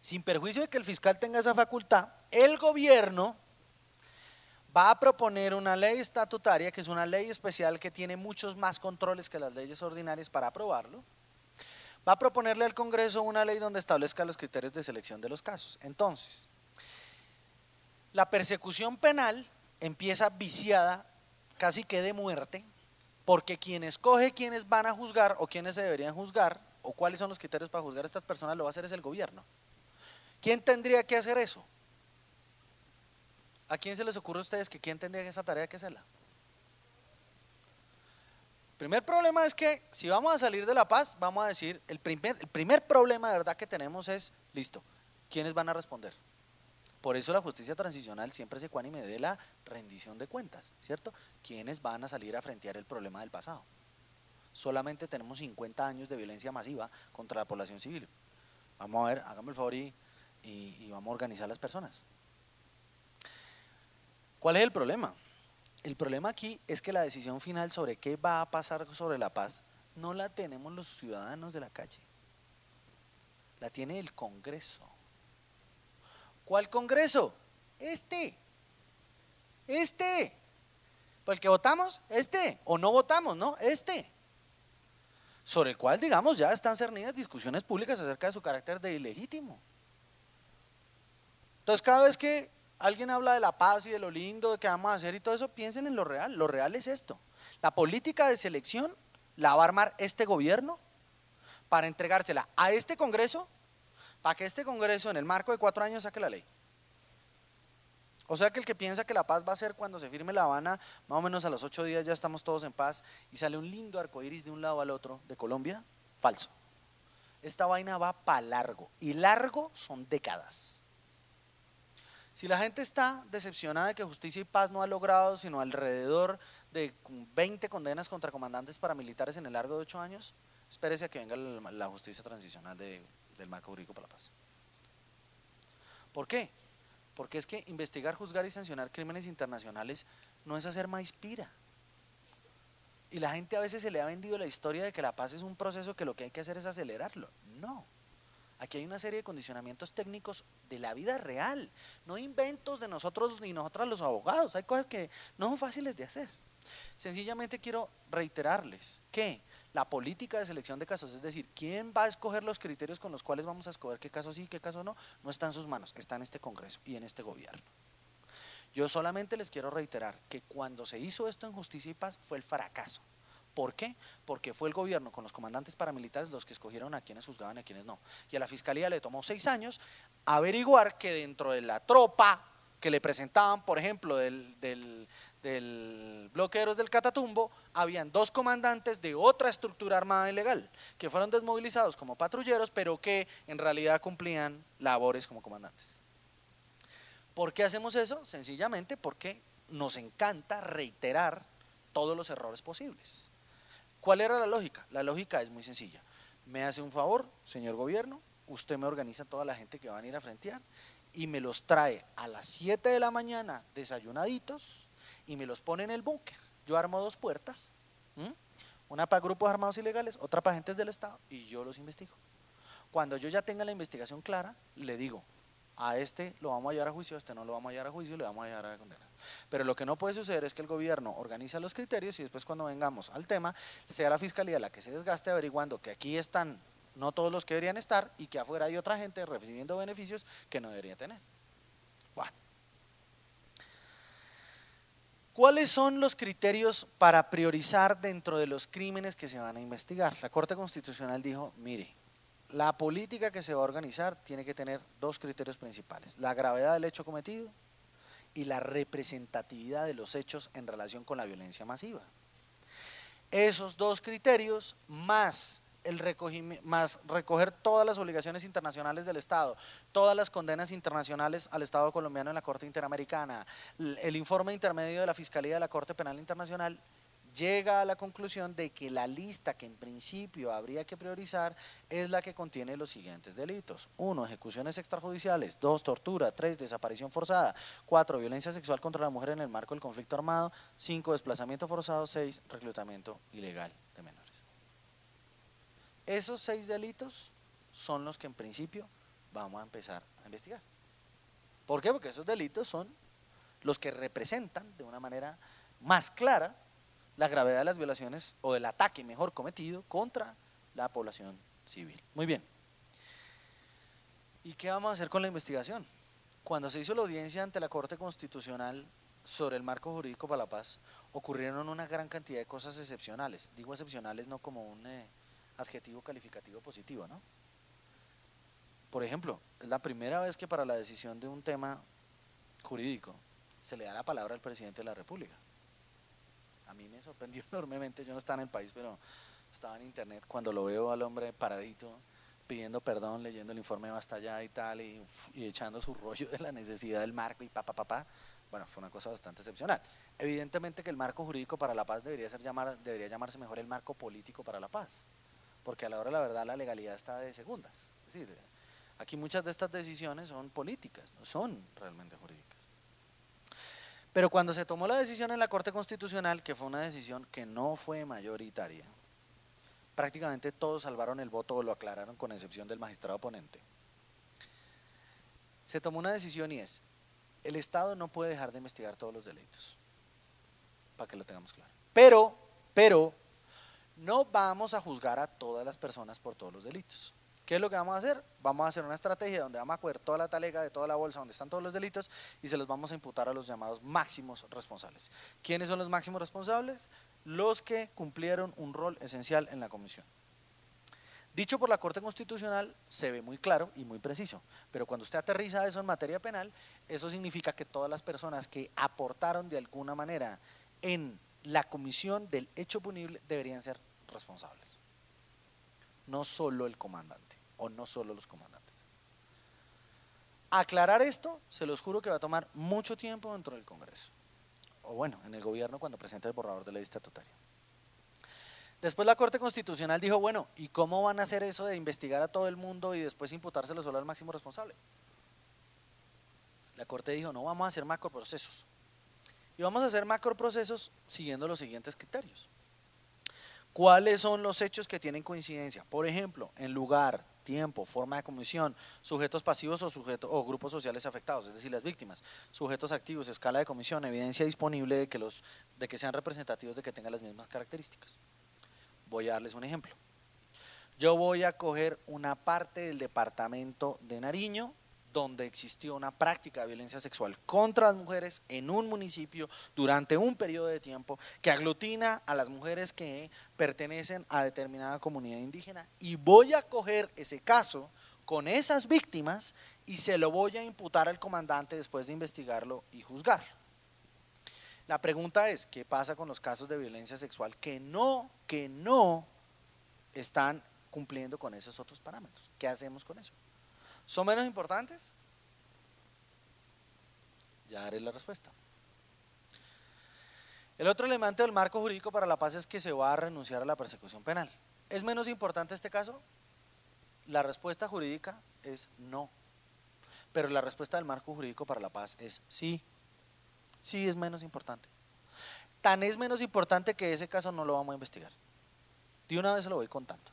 sin perjuicio de que el fiscal tenga esa facultad, el gobierno va a proponer una ley estatutaria, que es una ley especial que tiene muchos más controles que las leyes ordinarias para aprobarlo. Va a proponerle al Congreso una ley donde establezca los criterios de selección de los casos. Entonces, la persecución penal empieza viciada, casi que de muerte, porque quien escoge quiénes van a juzgar o quiénes se deberían juzgar, o cuáles son los criterios para juzgar a estas personas, lo va a hacer es el gobierno. ¿Quién tendría que hacer eso? ¿A quién se les ocurre a ustedes que quién tendría esa tarea que hacerla? El primer problema es que si vamos a salir de la paz, vamos a decir, el primer problema de verdad que tenemos es, listo, ¿quiénes van a responder? Por eso la justicia transicional siempre es ecuánime de la rendición de cuentas, ¿cierto? ¿Quiénes van a salir a frentear el problema del pasado? Solamente tenemos 50 años de violencia masiva contra la población civil. Vamos a ver, hágame el favor y vamos a organizar a las personas. ¿Cuál es el problema? El problema aquí es que la decisión final sobre qué va a pasar sobre la paz no la tenemos los ciudadanos de la calle, la tiene el Congreso. ¿Cuál Congreso? ¿Por el que votamos? O no votamos, ¿no? Sobre el cual, digamos, ya están cernidas discusiones públicas acerca de su carácter de ilegítimo. Entonces, cada vez que alguien habla de la paz y de lo lindo de que vamos a hacer y todo eso, piensen en lo real es esto. La política de selección la va a armar este gobierno para entregársela a este Congreso, para que este Congreso en el marco de 4 años saque la ley. O sea que el que piensa que la paz va a ser cuando se firme La Habana, más o menos a los 8 días ya estamos todos en paz y sale un lindo arcoíris de un lado al otro de Colombia, falso. Esta vaina va para largo, y largo son décadas. Si la gente está decepcionada de que Justicia y Paz no ha logrado sino alrededor de 20 condenas contra comandantes paramilitares en el largo de 8 años, espérese a que venga la justicia transicional del marco jurídico para la paz. ¿Por qué? Porque es que investigar, juzgar y sancionar crímenes internacionales no es hacer maíz pira. Y la gente a veces se le ha vendido la historia de que la paz es un proceso que lo que hay que hacer es acelerarlo. No. Aquí hay una serie de condicionamientos técnicos de la vida real, no inventos de nosotros ni nosotras los abogados. Hay cosas que no son fáciles de hacer. Sencillamente quiero reiterarles que la política de selección de casos, es decir, quién va a escoger los criterios con los cuales vamos a escoger qué caso sí y qué caso no, no está en sus manos, está en este Congreso y en este gobierno. Yo solamente les quiero reiterar que cuando se hizo esto en Justicia y Paz fue el fracaso. ¿Por qué? Porque fue el gobierno con los comandantes paramilitares los que escogieron a quienes juzgaban y a quienes no. Y a la Fiscalía le tomó 6 años averiguar que dentro de la tropa que le presentaban, por ejemplo, del bloque de héroes del Catatumbo, habían 2 comandantes de otra estructura armada ilegal, que fueron desmovilizados como patrulleros, pero que en realidad cumplían labores como comandantes. ¿Por qué hacemos eso? Sencillamente porque nos encanta reiterar todos los errores posibles. ¿Cuál era la lógica? La lógica es muy sencilla. Me hace un favor, señor gobierno, usted me organiza toda la gente que van a ir a frentear y me los trae a las 7 de la mañana desayunaditos y me los pone en el búnker. Yo armo 2 puertas, una para grupos armados ilegales, otra para agentes del Estado, y yo los investigo. Cuando yo ya tenga la investigación clara, le digo, a este lo vamos a llevar a juicio, a este no lo vamos a llevar a juicio, le vamos a llevar a condena. Pero lo que no puede suceder es que el gobierno organiza los criterios y después cuando vengamos al tema, sea la fiscalía la que se desgaste averiguando que aquí están no todos los que deberían estar y que afuera hay otra gente recibiendo beneficios que no debería tener. Bueno. ¿Cuáles son los criterios para priorizar dentro de los crímenes que se van a investigar? La Corte Constitucional dijo, mire, la política que se va a organizar tiene que tener 2 criterios principales: la gravedad del hecho cometido y la representatividad de los hechos en relación con la violencia masiva. Esos 2 criterios más más recoger todas las obligaciones internacionales del Estado, todas las condenas internacionales al Estado colombiano en la Corte Interamericana, el informe intermedio de la Fiscalía de la Corte Penal Internacional, llega a la conclusión de que la lista que en principio habría que priorizar es la que contiene los siguientes delitos: 1, ejecuciones extrajudiciales; 2, tortura; 3, desaparición forzada; 4, violencia sexual contra la mujer en el marco del conflicto armado; 5, desplazamiento forzado; 6, reclutamiento ilegal de menores. Esos 6 delitos son los que en principio vamos a empezar a investigar. ¿Por qué? Porque esos delitos son los que representan de una manera más clara la gravedad de las violaciones o del ataque mejor cometido contra la población civil. Muy bien. ¿Y qué vamos a hacer con la investigación? Cuando se hizo la audiencia ante la Corte Constitucional sobre el marco jurídico para la paz, ocurrieron una gran cantidad de cosas excepcionales. Digo excepcionales no como un adjetivo calificativo positivo, ¿no? Por ejemplo, es la primera vez que para la decisión de un tema jurídico se le da la palabra al presidente de la República. A mí me sorprendió enormemente, yo no estaba en el país, pero estaba en internet cuando lo veo al hombre paradito, pidiendo perdón, leyendo el informe de Basta Ya y tal, y echando su rollo de la necesidad del marco y papá. Bueno, fue una cosa bastante excepcional. Evidentemente que el marco jurídico para la paz debería llamarse mejor el marco político para la paz, porque a la hora de la verdad la legalidad está de segundas. Es decir, aquí muchas de estas decisiones son políticas, no son realmente jurídicas. Pero cuando se tomó la decisión en la Corte Constitucional, que fue una decisión que no fue mayoritaria, prácticamente todos salvaron el voto o lo aclararon, con excepción del magistrado ponente. Se tomó una decisión y es: el Estado no puede dejar de investigar todos los delitos, para que lo tengamos claro. Pero no vamos a juzgar a todas las personas por todos los delitos. ¿Qué es lo que vamos a hacer? Vamos a hacer una estrategia donde vamos a coger toda la talega de toda la bolsa donde están todos los delitos y se los vamos a imputar a los llamados máximos responsables. ¿Quiénes son los máximos responsables? Los que cumplieron un rol esencial en la comisión. Dicho por la Corte Constitucional se ve muy claro y muy preciso, pero cuando usted aterriza eso en materia penal, eso significa que todas las personas que aportaron de alguna manera en la comisión del hecho punible deberían ser responsables. No solo el comandante o no solo los comandantes. Aclarar esto, se los juro que va a tomar mucho tiempo dentro del Congreso, o bueno, en el gobierno cuando presente el borrador de ley estatutaria. Después la Corte Constitucional dijo, bueno, ¿y cómo van a hacer eso de investigar a todo el mundo y después imputárselo solo al máximo responsable? La Corte dijo, no, vamos a hacer macroprocesos. Y vamos a hacer macroprocesos siguiendo los siguientes criterios. ¿Cuáles son los hechos que tienen coincidencia? Por ejemplo, en lugar, tiempo, forma de comisión, sujetos pasivos o grupos sociales afectados, es decir, las víctimas, sujetos activos, escala de comisión, evidencia disponible de que sean representativos, de que tengan las mismas características. Voy a darles un ejemplo. Yo voy a coger una parte del departamento de Nariño donde existió una práctica de violencia sexual contra las mujeres en un municipio durante un periodo de tiempo que aglutina a las mujeres que pertenecen a determinada comunidad indígena, y voy a coger ese caso con esas víctimas y se lo voy a imputar al comandante después de investigarlo y juzgarlo. La pregunta es, ¿qué pasa con los casos de violencia sexual que no están cumpliendo con esos otros parámetros? ¿Qué hacemos con eso? ¿Son menos importantes? Ya daré la respuesta. El otro elemento del marco jurídico para la paz es que se va a renunciar a la persecución penal. ¿Es menos importante este caso? La respuesta jurídica es no, pero la respuesta del marco jurídico para la paz es sí, sí es menos importante. Tan es menos importante que ese caso no lo vamos a investigar. De una vez se lo voy contando.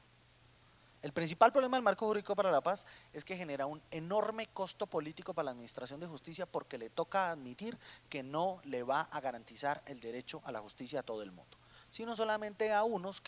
El principal problema del marco jurídico para la paz es que genera un enorme costo político para la administración de justicia porque le toca admitir que no le va a garantizar el derecho a la justicia a todo el mundo, sino solamente a unos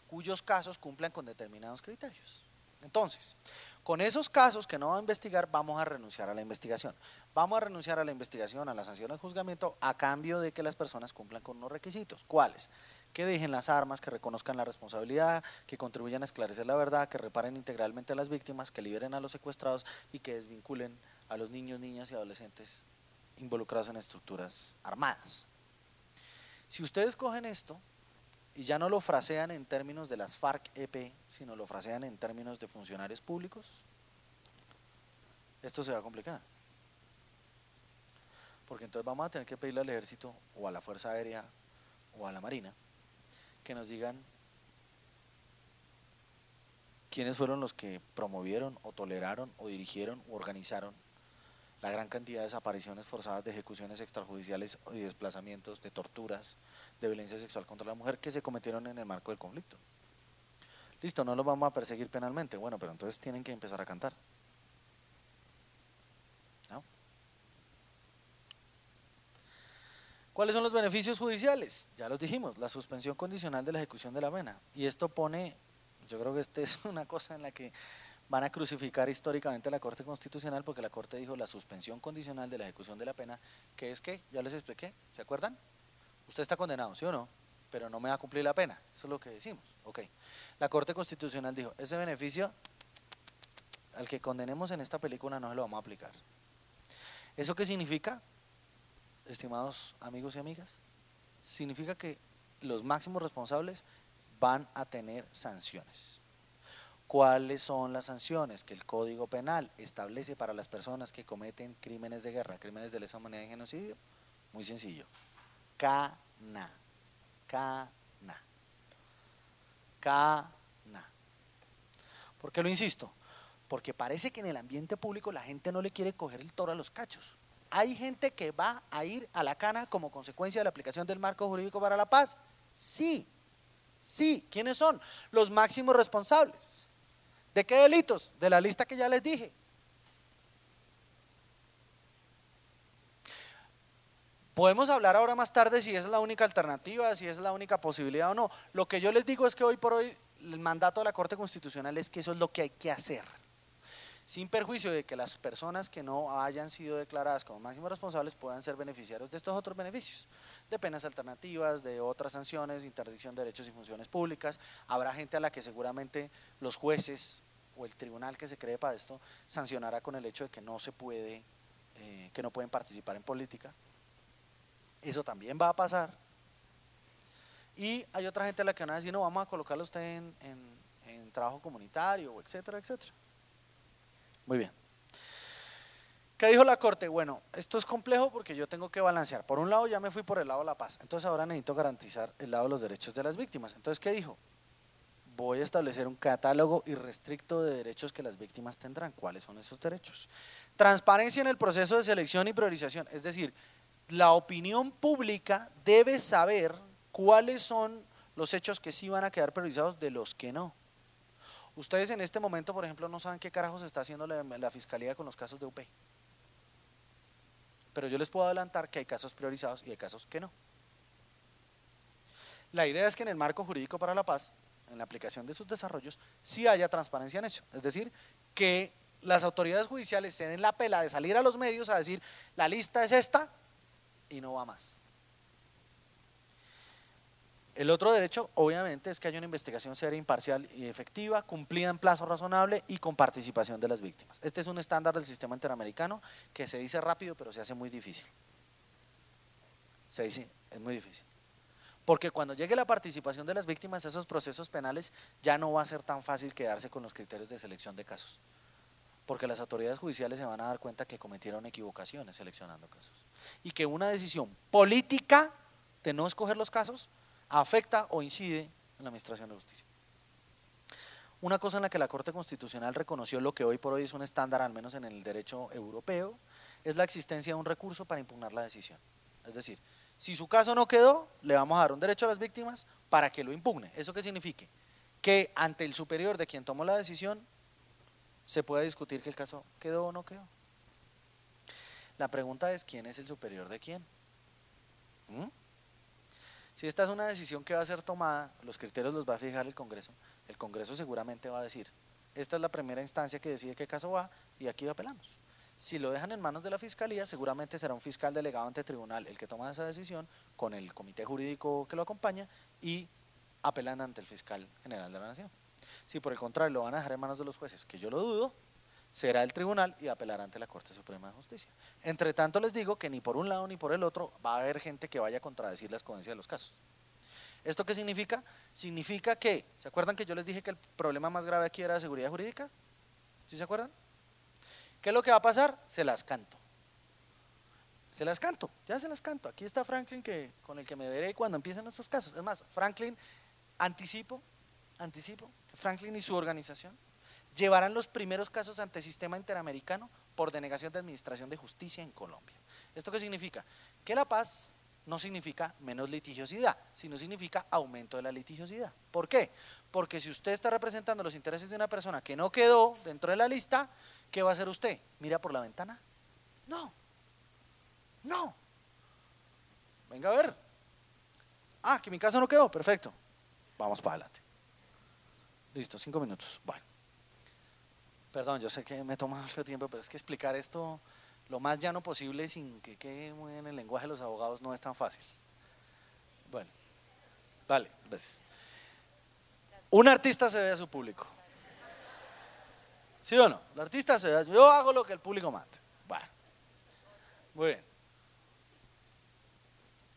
cuyos casos cumplan con determinados criterios. Entonces, con esos casos que no va a investigar, vamos a renunciar a la investigación. Vamos a renunciar a la investigación, a la sanción de juzgamiento, a cambio de que las personas cumplan con unos requisitos. ¿Cuáles? Que dejen las armas, que reconozcan la responsabilidad, que contribuyan a esclarecer la verdad, que reparen integralmente a las víctimas, que liberen a los secuestrados y que desvinculen a los niños, niñas y adolescentes involucrados en estructuras armadas. Si ustedes cogen esto y ya no lo frasean en términos de las FARC-EP, sino lo frasean en términos de funcionarios públicos, esto se va a complicar. Porque entonces vamos a tener que pedirle al ejército o a la Fuerza Aérea o a la Marina que nos digan quiénes fueron los que promovieron o toleraron o dirigieron o organizaron la gran cantidad de desapariciones forzadas, de ejecuciones extrajudiciales y desplazamientos, de torturas, de violencia sexual contra la mujer que se cometieron en el marco del conflicto. Listo, no los vamos a perseguir penalmente, bueno, pero entonces tienen que empezar a cantar, ¿no? ¿Cuáles son los beneficios judiciales? Ya los dijimos, la suspensión condicional de la ejecución de la pena. Y esto pone, yo creo que esta es una cosa en la que van a crucificar históricamente a la Corte Constitucional, porque la Corte dijo la suspensión condicional de la ejecución de la pena, que es que, ya les expliqué, ¿se acuerdan? Usted está condenado, ¿sí o no? Pero no me va a cumplir la pena, eso es lo que decimos, ok. La Corte Constitucional dijo, ese beneficio al que condenemos en esta película no se lo vamos a aplicar. ¿Eso qué significa, estimados amigos y amigas? Significa que los máximos responsables van a tener sanciones. ¿Cuáles son las sanciones que el Código Penal establece para las personas que cometen crímenes de guerra, crímenes de lesa humanidad y genocidio? Muy sencillo, cana, cana, cana. ¿Por qué lo insisto? Porque parece que en el ambiente público la gente no le quiere coger el toro a los cachos. ¿Hay gente que va a ir a la cana como consecuencia de la aplicación del marco jurídico para la paz? Sí, sí. ¿Quiénes son? Los máximos responsables. ¿De qué delitos? De la lista que ya les dije. Podemos hablar ahora más tarde si es la única alternativa, si es la única posibilidad o no. Lo que yo les digo es que hoy por hoy el mandato de la Corte Constitucional es que eso es lo que hay que hacer, sin perjuicio de que las personas que no hayan sido declaradas como máximos responsables puedan ser beneficiarios de estos otros beneficios, de penas alternativas, de otras sanciones, interdicción de derechos y funciones públicas. Habrá gente a la que seguramente los jueces o el tribunal que se cree para esto sancionará con el hecho de que no se puede, que no pueden participar en política. Eso también va a pasar. Y hay otra gente a la que van a decir, no, vamos a colocarlo usted en trabajo comunitario, etcétera, etcétera. Muy bien. ¿Qué dijo la Corte? Bueno, esto es complejo porque yo tengo que balancear. Por un lado ya me fui por el lado de la paz, entonces ahora necesito garantizar el lado de los derechos de las víctimas. Entonces, ¿qué dijo? Voy a establecer un catálogo irrestricto de derechos que las víctimas tendrán. ¿Cuáles son esos derechos? Transparencia en el proceso de selección y priorización, es decir, la opinión pública debe saber cuáles son los hechos que sí van a quedar priorizados de los que no. Ustedes en este momento, por ejemplo, no saben qué carajos está haciendo la Fiscalía con los casos de UP. Pero yo les puedo adelantar que hay casos priorizados y hay casos que no. La idea es que en el marco jurídico para la paz, en la aplicación de sus desarrollos, sí haya transparencia en eso. Es decir, que las autoridades judiciales se den la pela de salir a los medios a decir, la lista es esta y no va más. El otro derecho, obviamente, es que haya una investigación seria, imparcial y efectiva, cumplida en plazo razonable y con participación de las víctimas. Este es un estándar del sistema interamericano que se dice rápido, pero se hace muy difícil. Se dice, es muy difícil. Porque cuando llegue la participación de las víctimas a esos procesos penales, ya no va a ser tan fácil quedarse con los criterios de selección de casos. porque las autoridades judiciales se van a dar cuenta que cometieron equivocaciones seleccionando casos y que una decisión política de no escoger los casos afecta o incide en la administración de justicia. Una cosa en la que la Corte Constitucional reconoció lo que hoy por hoy es un estándar, al menos en el derecho europeo, es la existencia de un recurso para impugnar la decisión. Es decir, si su caso no quedó, le vamos a dar un derecho a las víctimas para que lo impugne. ¿Eso qué signifique? Que ante el superior de quien tomó la decisión se pueda discutir que el caso quedó o no quedó. La pregunta es, ¿quién es el superior de quién? Si esta es una decisión que va a ser tomada, los criterios los va a fijar el Congreso seguramente va a decir, esta es la primera instancia que decide qué caso va y aquí apelamos. Si lo dejan en manos de la Fiscalía, seguramente será un fiscal delegado ante tribunal el que toma esa decisión con el comité jurídico que lo acompaña y apelan ante el fiscal general de la Nación. Si por el contrario lo van a dejar en manos de los jueces, que yo lo dudo, será el tribunal y apelará ante la Corte Suprema de Justicia. Entre tanto les digo que ni por un lado ni por el otro va a haber gente que vaya a contradecir la escogencia de los casos. ¿Esto qué significa? Significa que, ¿se acuerdan que yo les dije que el problema más grave aquí era la seguridad jurídica? ¿Sí se acuerdan? ¿Qué es lo que va a pasar? Se las canto. Se las canto, ya se las canto. Aquí está Franklin con el que me veré cuando empiecen estos casos. Es más, Franklin, anticipo, Franklin y su organización llevarán los primeros casos ante el sistema interamericano por denegación de administración de justicia en Colombia. ¿Esto qué significa? Que la paz no significa menos litigiosidad, sino significa aumento de la litigiosidad. ¿Por qué? Porque si usted está representando los intereses de una persona que no quedó dentro de la lista, ¿qué va a hacer usted? ¿Mira por la ventana? No, no. Venga a ver. Ah, que mi caso no quedó, perfecto. Vamos para adelante. Listo, 5 minutos. Bueno. Perdón, yo sé que me toma mucho tiempo, pero es que explicar esto lo más llano posible sin que quede muy en el lenguaje de los abogados no es tan fácil. Bueno, vale, gracias. Un artista se ve a su público. ¿Sí o no? El artista se ve, yo hago lo que el público manda. Bueno, muy bien.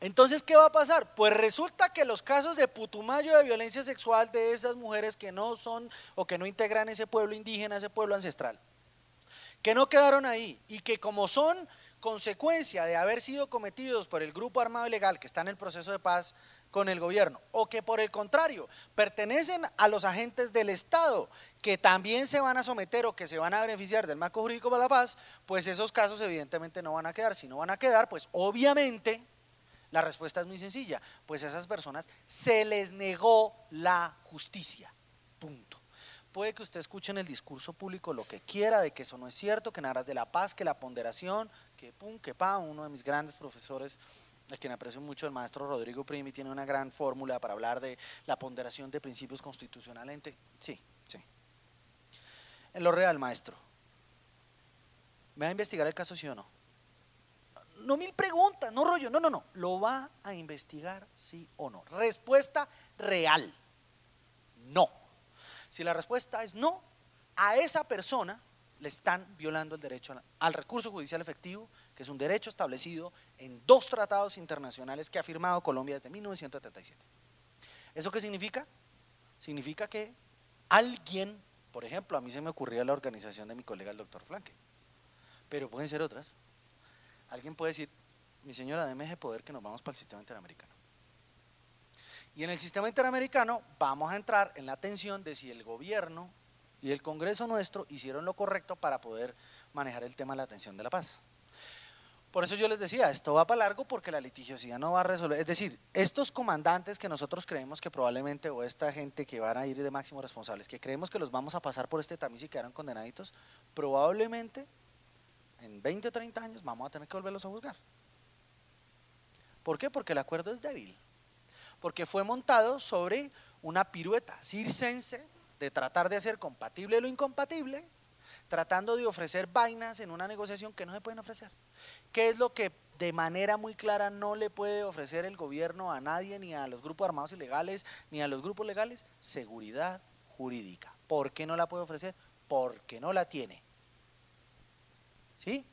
Entonces, ¿qué va a pasar? Pues resulta que los casos de Putumayo de violencia sexual de esas mujeres que no son o que no integran ese pueblo indígena, ese pueblo ancestral, que no quedaron ahí y que como son consecuencia de haber sido cometidos por el grupo armado ilegal que está en el proceso de paz con el gobierno, o que por el contrario pertenecen a los agentes del Estado que también se van a someter o que se van a beneficiar del marco jurídico para la paz, pues esos casos evidentemente no van a quedar. Si no van a quedar, pues obviamente la respuesta es muy sencilla, pues a esas personas se les negó la justicia, punto. Puede que usted escuche en el discurso público lo que quiera, de que eso no es cierto, que en aras de la paz, que la ponderación, que pum, que pa, uno de mis grandes profesores, a quien aprecio mucho, el maestro Rodrigo Primi, tiene una gran fórmula para hablar de la ponderación de principios constitucionales. Sí, sí. En lo real, maestro, ¿me va a investigar el caso sí o no? No 1000 preguntas, no rollo, no, lo va a investigar sí o no. Respuesta real, no. Si la respuesta es no, a esa persona le están violando el derecho al recurso judicial efectivo, que es un derecho establecido en 2 tratados internacionales que ha firmado Colombia desde 1977. ¿Eso qué significa? Significa que alguien, por ejemplo, a mí se me ocurría la organización de mi colega el doctor Flanque, pero pueden ser otras. Alguien puede decir, mi señora, deme ese poder que nos vamos para el sistema interamericano. Y en el sistema interamericano vamos a entrar en la tensión de si el gobierno y el Congreso nuestro hicieron lo correcto para poder manejar el tema de la atención de la paz. Por eso yo les decía, esto va para largo porque la litigiosidad no va a resolver, es decir, estos comandantes que nosotros creemos que probablemente, o esta gente que van a ir de máximos responsables, que creemos que los vamos a pasar por este tamiz y quedaron condenaditos, probablemente en 20 o 30 años vamos a tener que volverlos a juzgar. ¿Por qué? Porque el acuerdo es débil, porque fue montado sobre una pirueta circense de tratar de hacer compatible lo incompatible, tratando de ofrecer vainas en una negociación que no se pueden ofrecer. ¿Qué es lo que de manera muy clara no le puede ofrecer el gobierno a nadie, ni a los grupos armados ilegales, ni a los grupos legales? Seguridad jurídica. ¿Por qué no la puede ofrecer? Porque no la tiene. ¿Sí?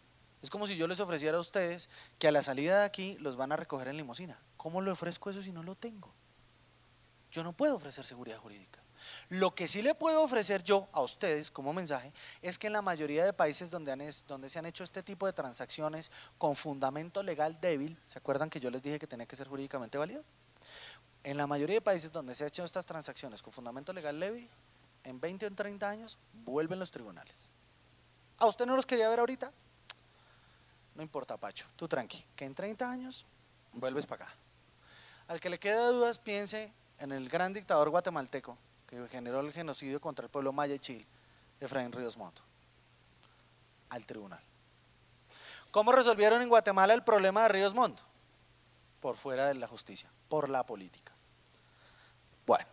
Es como si yo les ofreciera a ustedes que a la salida de aquí los van a recoger en limusina. ¿Cómo le ofrezco eso si no lo tengo? Yo no puedo ofrecer seguridad jurídica. Lo que sí le puedo ofrecer yo a ustedes como mensaje es que en la mayoría de países donde se han hecho este tipo de transacciones con fundamento legal débil, ¿se acuerdan que yo les dije que tenía que ser jurídicamente válido? En la mayoría de países donde se han hecho estas transacciones con fundamento legal débil, en 20 o 30 años vuelven los tribunales. ¿A usted no los quería ver ahorita? No importa, Pacho, tú tranqui, que en 30 años vuelves para acá. Al que le quede dudas, piense en el gran dictador guatemalteco que generó el genocidio contra el pueblo maya y Chile, Efraín Ríos Montt, al tribunal. ¿Cómo resolvieron en Guatemala el problema de Ríos Montt? Por fuera de la justicia, por la política. Bueno,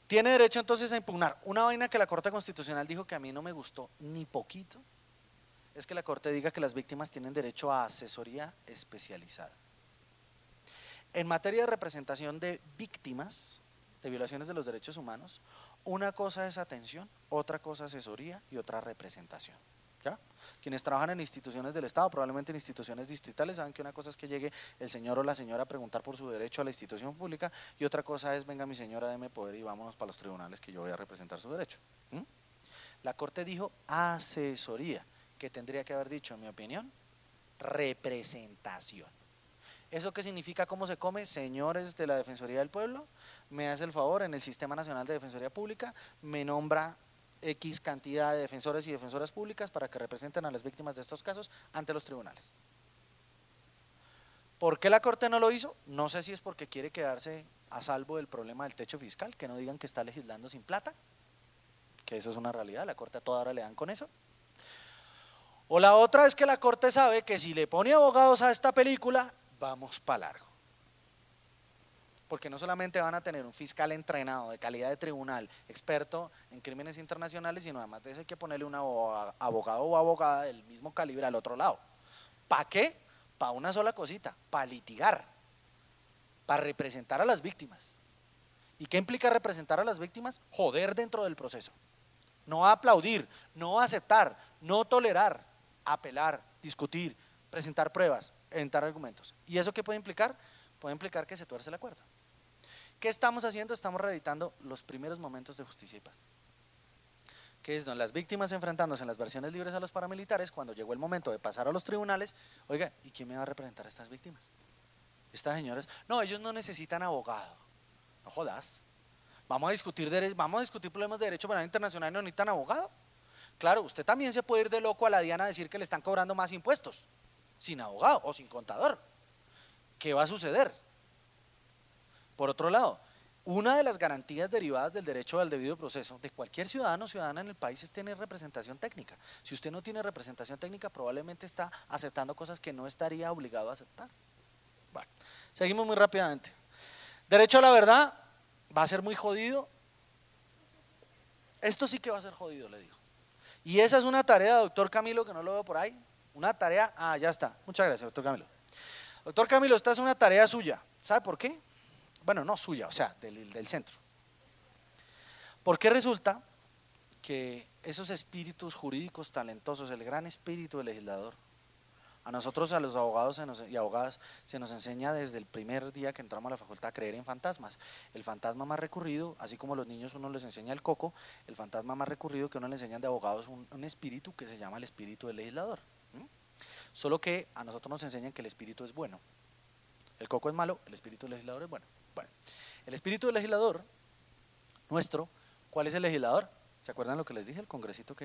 tiene derecho entonces a impugnar. Una vaina que la Corte Constitucional dijo que a mí no me gustó ni poquito, es que la Corte diga que las víctimas tienen derecho a asesoría especializada. En materia de representación de víctimas de violaciones de los derechos humanos, una cosa es atención, otra cosa asesoría y otra representación. ¿Ya? Quienes trabajan en instituciones del Estado, probablemente en instituciones distritales, saben que una cosa es que llegue el señor o la señora a preguntar por su derecho a la institución pública y otra cosa es, venga mi señora, deme poder y vámonos para los tribunales que yo voy a representar su derecho. La Corte dijo asesoría, que tendría que haber dicho, en mi opinión, representación. ¿Eso qué significa? ¿Cómo se come? Señores de la Defensoría del Pueblo, me hace el favor, en el Sistema Nacional de Defensoría Pública, me nombra X cantidad de defensores y defensoras públicas para que representen a las víctimas de estos casos ante los tribunales. ¿Por qué la Corte no lo hizo? No sé si es porque quiere quedarse a salvo del problema del techo fiscal, que no digan que está legislando sin plata, que eso es una realidad, la Corte a toda hora le dan con eso. O la otra es que la Corte sabe que si le pone abogados a esta película, vamos para largo. Porque no solamente van a tener un fiscal entrenado de calidad de tribunal, experto en crímenes internacionales, sino además de eso hay que ponerle un abogado o abogada del mismo calibre al otro lado. ¿Para qué? Para una sola cosita, para litigar, para representar a las víctimas. ¿Y qué implica representar a las víctimas? Joder dentro del proceso. No aplaudir, no aceptar, no tolerar, apelar, discutir, presentar pruebas, presentar argumentos. ¿Y eso qué puede implicar? Puede implicar que se tuerce el acuerdo. ¿Qué estamos haciendo? Estamos reeditando los primeros momentos de Justicia y Paz, que es donde las víctimas enfrentándose en las versiones libres a los paramilitares, cuando llegó el momento de pasar a los tribunales, oiga, ¿y quién me va a representar a estas víctimas? Estas señoras, no, ellos no necesitan abogado, no jodas, vamos a discutir problemas de derecho penal internacional y no necesitan abogado. Claro, usted también se puede ir de loco a la diana a decir que le están cobrando más impuestos, sin abogado o sin contador. ¿Qué va a suceder? Por otro lado, una de las garantías derivadas del derecho al debido proceso de cualquier ciudadano o ciudadana en el país es tener representación técnica. Si usted no tiene representación técnica, probablemente está aceptando cosas que no estaría obligado a aceptar. Bueno, seguimos muy rápidamente. Derecho a la verdad va a ser muy jodido. Esto sí que va a ser jodido, le digo. Y esa es una tarea, doctor Camilo, que no lo veo por ahí. Una tarea, ya está. Muchas gracias, doctor Camilo. Doctor Camilo, esta es una tarea suya. ¿Sabe por qué? Bueno, no suya, o sea, del centro. Porque resulta que esos espíritus jurídicos talentosos, el gran espíritu del legislador, a nosotros, a los abogados y abogadas, se nos enseña desde el primer día que entramos a la facultad a creer en fantasmas. El fantasma más recurrido, así como a los niños uno les enseña el coco, el fantasma más recurrido que uno le enseñan de abogados un espíritu que se llama el espíritu del legislador. Solo que a nosotros nos enseñan que el espíritu es bueno. El coco es malo, el espíritu del legislador es bueno. Bueno, el espíritu del legislador nuestro, ¿cuál es el legislador? ¿Se acuerdan lo que les dije? El congresito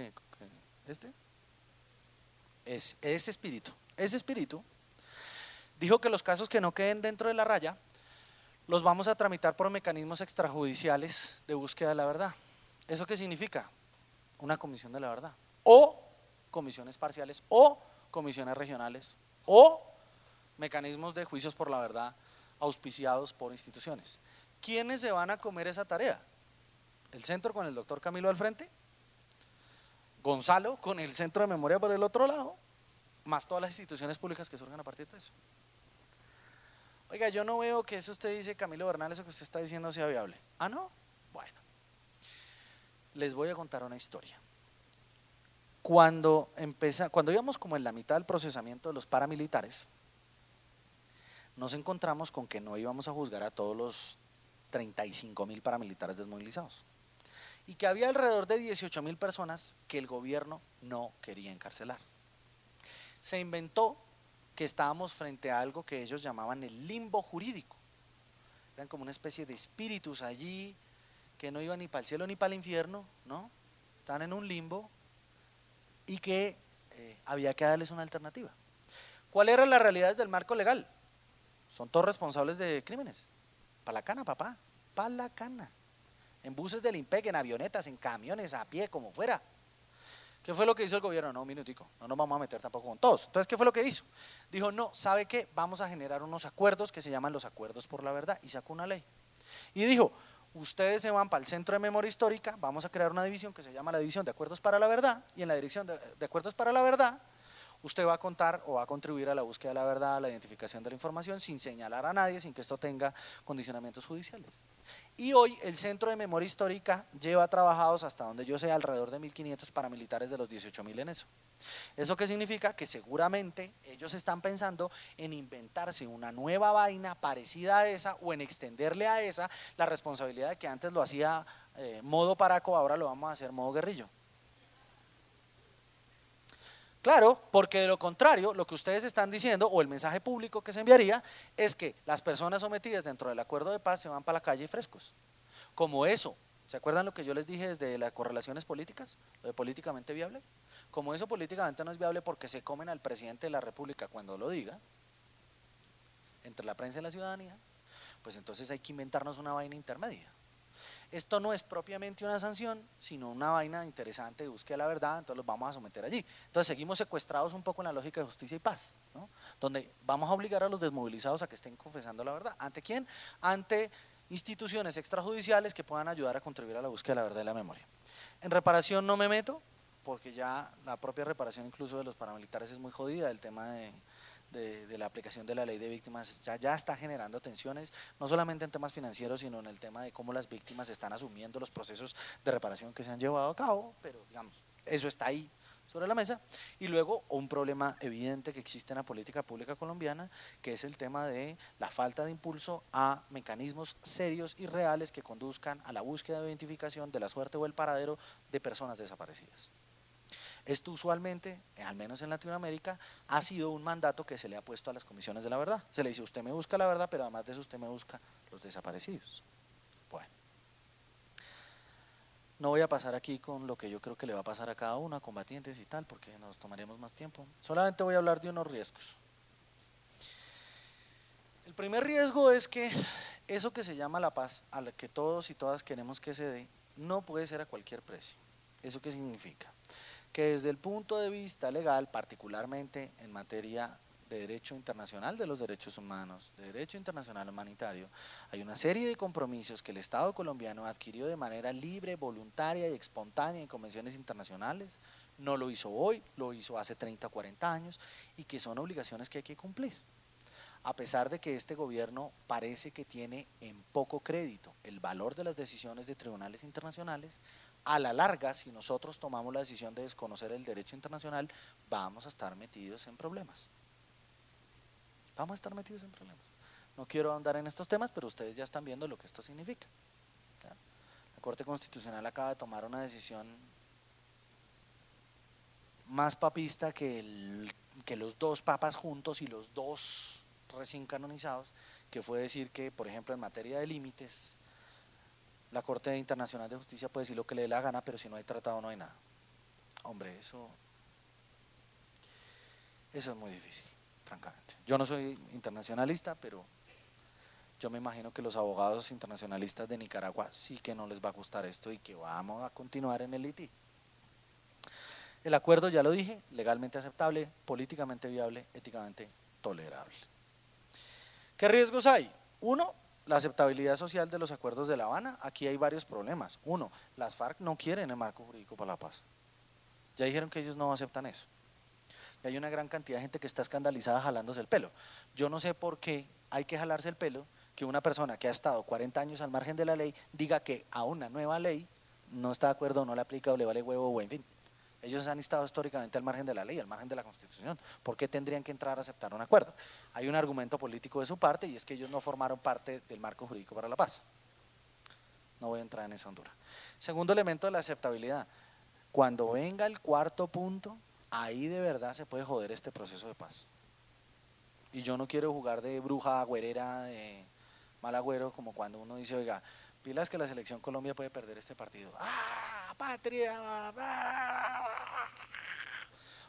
es ese espíritu. Ese espíritu dijo que los casos que no queden dentro de la raya los vamos a tramitar por mecanismos extrajudiciales de búsqueda de la verdad. ¿Eso qué significa? Una comisión de la verdad, o comisiones parciales, o comisiones regionales, o mecanismos de juicios por la verdad auspiciados por instituciones. ¿Quiénes se van a comer esa tarea? ¿El centro con el doctor Camilo al frente? ¿Gonzalo con el centro de memoria por el otro lado? Más todas las instituciones públicas que surjan a partir de eso. Oiga, yo no veo que eso usted dice, Camilo Bernal, eso que usted está diciendo sea viable. ¿Ah, no? Bueno, les voy a contar una historia. Cuando íbamos como en la mitad del procesamiento de los paramilitares, nos encontramos con que no íbamos a juzgar a todos los 35.000 paramilitares desmovilizados. Y que había alrededor de 18.000 personas que el gobierno no quería encarcelar. Se inventó que estábamos frente a algo que ellos llamaban el limbo jurídico. Eran como una especie de espíritus allí que no iban ni para el cielo ni para el infierno, ¿no? Estaban en un limbo y que había que darles una alternativa. ¿Cuál era la realidad desde el marco legal? Son todos responsables de crímenes. Pa' la cana, papá, pa' la cana. En buses del IMPEC, en avionetas, en camiones, a pie, como fuera. ¿Qué fue lo que hizo el gobierno? No, un minutico, no nos vamos a meter tampoco con todos. Entonces, ¿qué fue lo que hizo? Dijo, no, ¿sabe qué? Vamos a generar unos acuerdos que se llaman los acuerdos por la verdad, y sacó una ley. Y dijo, ustedes se van para el Centro de Memoria Histórica, vamos a crear una división que se llama la División de Acuerdos para la Verdad, y en la Dirección de Acuerdos para la Verdad, usted va a contar o va a contribuir a la búsqueda de la verdad, a la identificación de la información, sin señalar a nadie, sin que esto tenga condicionamientos judiciales. Y hoy el Centro de Memoria Histórica lleva trabajados, hasta donde yo sé, alrededor de 1.500 paramilitares de los 18.000 en eso. ¿Eso qué significa? Que seguramente ellos están pensando en inventarse una nueva vaina parecida a esa o en extenderle a esa la responsabilidad de que antes lo hacía modo paraco, ahora lo vamos a hacer modo guerrillo. Claro, porque de lo contrario, lo que ustedes están diciendo, o el mensaje público que se enviaría, es que las personas sometidas dentro del acuerdo de paz se van para la calle frescos. Como eso, ¿se acuerdan lo que yo les dije desde las correlaciones políticas? Lo de políticamente viable. Como eso políticamente no es viable porque se comen al presidente de la República cuando lo diga, entre la prensa y la ciudadanía, pues entonces hay que inventarnos una vaina intermedia. Esto no es propiamente una sanción, sino una vaina interesante de búsqueda de la verdad, entonces los vamos a someter allí. Entonces seguimos secuestrados un poco en la lógica de justicia y paz, ¿no? Donde vamos a obligar a los desmovilizados a que estén confesando la verdad. ¿Ante quién? Ante instituciones extrajudiciales que puedan ayudar a contribuir a la búsqueda de la verdad y la memoria. En reparación no me meto, porque ya la propia reparación incluso de los paramilitares es muy jodida, el tema de la aplicación de la ley de víctimas ya está generando tensiones, no solamente en temas financieros, sino en el tema de cómo las víctimas están asumiendo los procesos de reparación que se han llevado a cabo, pero digamos, eso está ahí sobre la mesa. Y luego un problema evidente que existe en la política pública colombiana, que es el tema de la falta de impulso a mecanismos serios y reales que conduzcan a la búsqueda de identificación de la suerte o el paradero de personas desaparecidas. Esto usualmente, al menos en Latinoamérica, ha sido un mandato que se le ha puesto a las comisiones de la verdad. Se le dice, usted me busca la verdad, pero además de eso usted me busca los desaparecidos. Bueno, no voy a pasar aquí con lo que yo creo que le va a pasar a cada uno, a combatientes y tal, porque nos tomaremos más tiempo. Solamente voy a hablar de unos riesgos. El primer riesgo es que eso que se llama la paz, a la que todos y todas queremos que se dé, no puede ser a cualquier precio. ¿Eso qué significa? Que desde el punto de vista legal, particularmente en materia de derecho internacional de los derechos humanos, de derecho internacional humanitario, hay una serie de compromisos que el Estado colombiano adquirió de manera libre, voluntaria y espontánea en convenciones internacionales, no lo hizo hoy, lo hizo hace 30 o 40 años, y que son obligaciones que hay que cumplir. A pesar de que este gobierno parece que tiene en poco crédito el valor de las decisiones de tribunales internacionales, a la larga, si nosotros tomamos la decisión de desconocer el derecho internacional, vamos a estar metidos en problemas. Vamos a estar metidos en problemas. No quiero ahondar en estos temas, pero ustedes ya están viendo lo que esto significa. La Corte Constitucional acaba de tomar una decisión más papista que los dos papas juntos y los dos recién canonizados, que fue decir que, por ejemplo, en materia de límites, la Corte Internacional de Justicia puede decir lo que le dé la gana, pero si no hay tratado no hay nada. Hombre, eso es muy difícil, francamente. Yo no soy internacionalista, pero yo me imagino que los abogados internacionalistas de Nicaragua sí que no les va a gustar esto y que vamos a continuar en el litigio. El acuerdo, ya lo dije, legalmente aceptable, políticamente viable, éticamente tolerable. ¿Qué riesgos hay? Uno, la aceptabilidad social de los acuerdos de La Habana. Aquí hay varios problemas. Uno, las FARC no quieren el marco jurídico para la paz. Ya dijeron que ellos no aceptan eso. Y hay una gran cantidad de gente que está escandalizada jalándose el pelo. Yo no sé por qué hay que jalarse el pelo que una persona que ha estado 40 años al margen de la ley diga que a una nueva ley no está de acuerdo, no le aplica o le vale huevo o en fin. Ellos han estado históricamente al margen de la ley, al margen de la Constitución. ¿Por qué tendrían que entrar a aceptar un acuerdo? Hay un argumento político de su parte y es que ellos no formaron parte del marco jurídico para la paz. no voy a entrar en esa hondura. Segundo elemento de la aceptabilidad, cuando venga el cuarto punto, ahí de verdad se puede joder este proceso de paz. Y yo no quiero jugar de bruja agüerera, de mal agüero, como cuando uno dice, oiga, pilas que la selección Colombia puede perder este partido. ¡Ah, patria!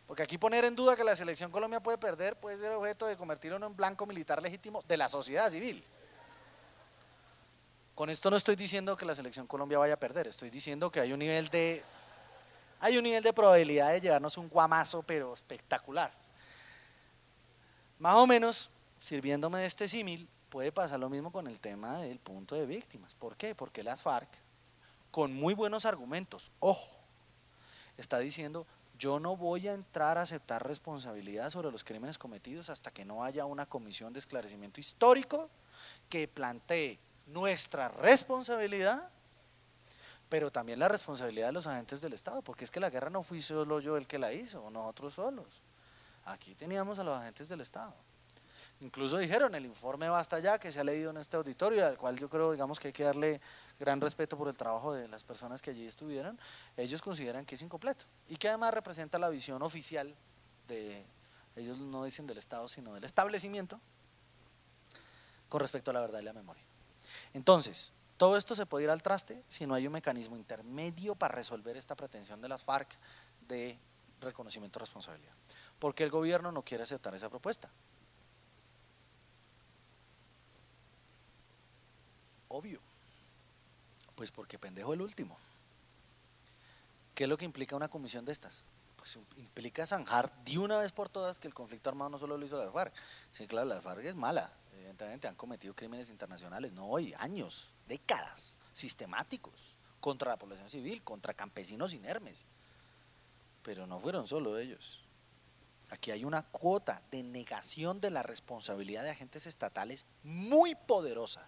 Porque aquí poner en duda que la selección Colombia puede perder puede ser objeto de convertirlo en blanco militar legítimo de la sociedad civil. Con esto no estoy diciendo que la selección Colombia vaya a perder, estoy diciendo que hay un nivel de probabilidad de llevarnos un guamazo, pero espectacular. Más o menos, sirviéndome de este símil, puede pasar lo mismo con el tema del punto de víctimas. ¿Por qué? Porque las FARC, con muy buenos argumentos, ojo, está diciendo, yo no voy a entrar a aceptar responsabilidad sobre los crímenes cometidos hasta que no haya una comisión de esclarecimiento histórico que plantee nuestra responsabilidad, pero también la responsabilidad de los agentes del Estado, porque es que la guerra no fui solo yo el que la hizo, o nosotros solos. Aquí teníamos a los agentes del Estado. Incluso dijeron, el informe Basta Ya, que se ha leído en este auditorio, al cual yo creo, digamos, que hay que darle gran respeto por el trabajo de las personas que allí estuvieron, ellos consideran que es incompleto y que además representa la visión oficial de, ellos no dicen del Estado, sino del establecimiento, con respecto a la verdad y la memoria. Entonces, todo esto se puede ir al traste si no hay un mecanismo intermedio para resolver esta pretensión de las FARC de reconocimiento de responsabilidad. ¿Por qué el gobierno no quiere aceptar esa propuesta? Obvio, pues porque pendejo el último. ¿Qué es lo que implica una comisión de estas? Pues implica zanjar de una vez por todas que el conflicto armado no solo lo hizo la FARC. Sí, claro, la FARC es mala, evidentemente han cometido crímenes internacionales, no hoy, años, décadas, sistemáticos, contra la población civil, contra campesinos inermes, pero no fueron solo ellos. Aquí hay una cuota de negación de la responsabilidad de agentes estatales muy poderosa,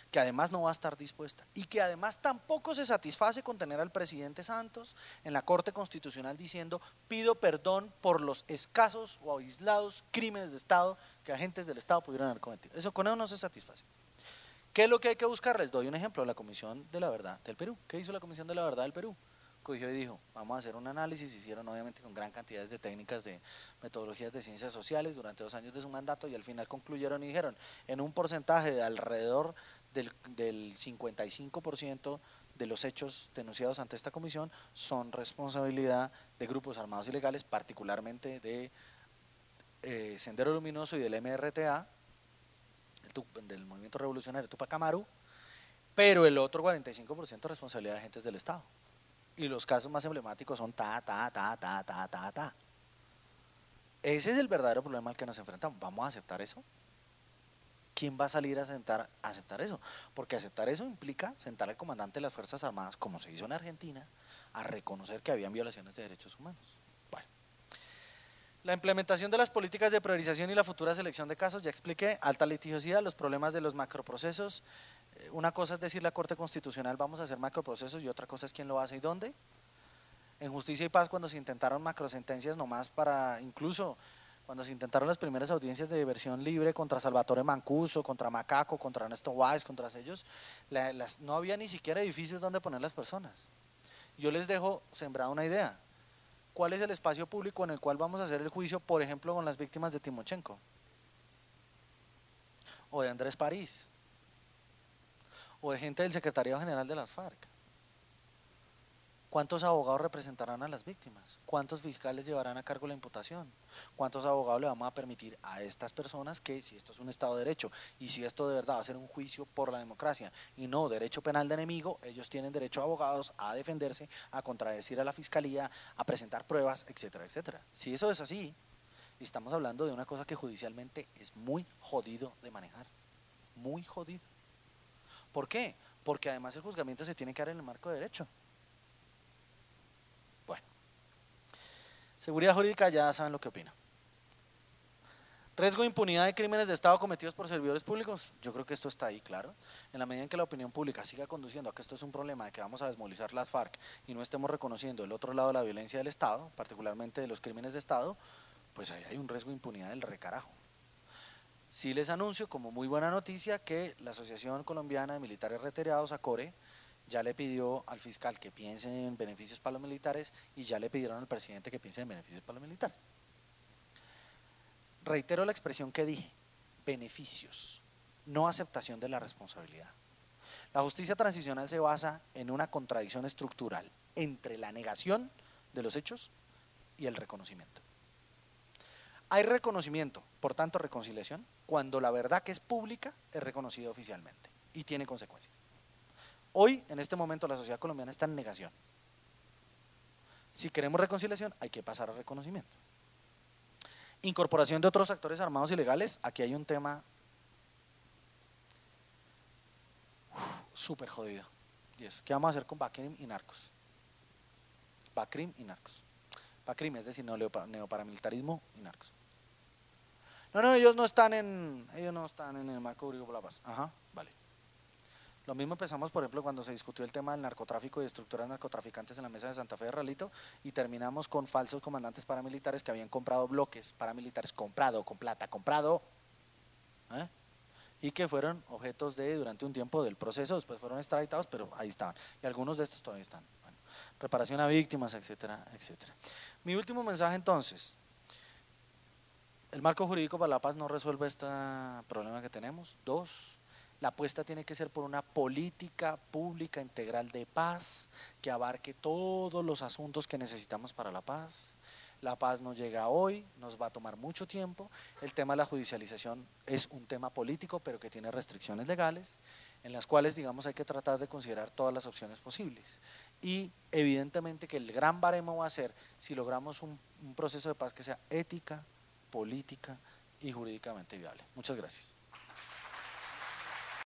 que además no va a estar dispuesta y que además tampoco se satisface con tener al presidente Santos en la Corte Constitucional diciendo pido perdón por los escasos o aislados crímenes de Estado que agentes del Estado pudieran haber cometido. Eso con eso no se satisface. ¿Qué es lo que hay que buscar? Les doy un ejemplo, la Comisión de la Verdad del Perú. ¿Qué hizo la Comisión de la Verdad del Perú? Cogió y dijo, vamos a hacer un análisis, hicieron obviamente con gran cantidad de técnicas de metodologías de ciencias sociales durante 2 años de su mandato y al final concluyeron y dijeron, en un porcentaje de alrededor del 55% de los hechos denunciados ante esta comisión son responsabilidad de grupos armados ilegales, particularmente de Sendero Luminoso y del MRTA, del Movimiento Revolucionario Tupac Amaru, pero el otro 45% responsabilidad de agentes del Estado. Y los casos más emblemáticos son ta. Ese es el verdadero problema al que nos enfrentamos. ¿Vamos a aceptar eso? ¿Quién va a salir a aceptar eso? Porque aceptar eso implica sentar al comandante de las Fuerzas Armadas, como se hizo en Argentina, a reconocer que habían violaciones de derechos humanos. Bueno, la implementación de las políticas de priorización y la futura selección de casos, ya expliqué, alta litigiosidad, los problemas de los macroprocesos. Una cosa es decir la Corte Constitucional vamos a hacer macroprocesos y otra cosa es quién lo hace y dónde. En Justicia y Paz cuando se intentaron macrosentencias nomás para, incluso cuando se intentaron las primeras audiencias de versión libre contra Salvatore Mancuso, contra Macaco, contra Ernesto Weiss, contra ellos, no había ni siquiera edificios donde poner las personas. Yo les dejo sembrada una idea. ¿Cuál es el espacio público en el cual vamos a hacer el juicio, por ejemplo, con las víctimas de Timochenko? O de Andrés París, o de gente del Secretariado General de las FARC. ¿Cuántos abogados representarán a las víctimas? ¿Cuántos fiscales llevarán a cargo la imputación? ¿Cuántos abogados le vamos a permitir a estas personas que, si esto es un Estado de Derecho y si esto de verdad va a ser un juicio por la democracia y no derecho penal de enemigo, ellos tienen derecho a abogados, a defenderse, a contradecir a la fiscalía, a presentar pruebas, etcétera, etcétera? Si eso es así, estamos hablando de una cosa que judicialmente es muy jodido de manejar, muy jodido. ¿Por qué? Porque además el juzgamiento se tiene que dar en el marco de derecho. Bueno, seguridad jurídica ya saben lo que opino. Riesgo de impunidad de crímenes de Estado cometidos por servidores públicos, yo creo que esto está ahí, claro. En la medida en que la opinión pública siga conduciendo a que esto es un problema de que vamos a desmovilizar las FARC y no estemos reconociendo el otro lado de la violencia del Estado, particularmente de los crímenes de Estado, pues ahí hay un riesgo de impunidad del recarajo. Sí les anuncio como muy buena noticia que la Asociación Colombiana de Militares Retirados, ACORE, ya le pidió al fiscal que piense en beneficios para los militares y ya le pidieron al presidente que piense en beneficios para los militares. Reitero la expresión que dije, beneficios, no aceptación de la responsabilidad. La justicia transicional se basa en una contradicción estructural entre la negación de los hechos y el reconocimiento. Hay reconocimiento, por tanto reconciliación, cuando la verdad que es pública es reconocida oficialmente y tiene consecuencias. Hoy, en este momento, la sociedad colombiana está en negación. Si queremos reconciliación, hay que pasar a reconocimiento. Incorporación de otros actores armados ilegales, aquí hay un tema súper jodido. Y es, ¿qué vamos a hacer con BACRIM y narcos? BACRIM y narcos. BACRIM es decir, neoparamilitarismo y narcos. No, ellos no están en el marco jurídico por la paz. Ajá, vale. Lo mismo empezamos, por ejemplo, cuando se discutió el tema del narcotráfico y estructuras narcotraficantes en la mesa de Santa Fe de Ralito y terminamos con falsos comandantes paramilitares que habían comprado bloques paramilitares, comprado con plata, comprado, ¿eh? Y que fueron objetos de, durante un tiempo del proceso, después fueron extraditados, pero ahí estaban. Y algunos de estos todavía están. Bueno, reparación a víctimas, etcétera, etcétera. Mi último mensaje entonces, el marco jurídico para la paz no resuelve este problema que tenemos. Dos, la apuesta tiene que ser por una política pública integral de paz que abarque todos los asuntos que necesitamos para la paz. La paz no llega hoy, nos va a tomar mucho tiempo. El tema de la judicialización es un tema político, pero que tiene restricciones legales, en las cuales, digamos, hay que tratar de considerar todas las opciones posibles. Y evidentemente que el gran baremo va a ser si logramos un proceso de paz que sea ética, política y jurídicamente viable. Muchas gracias.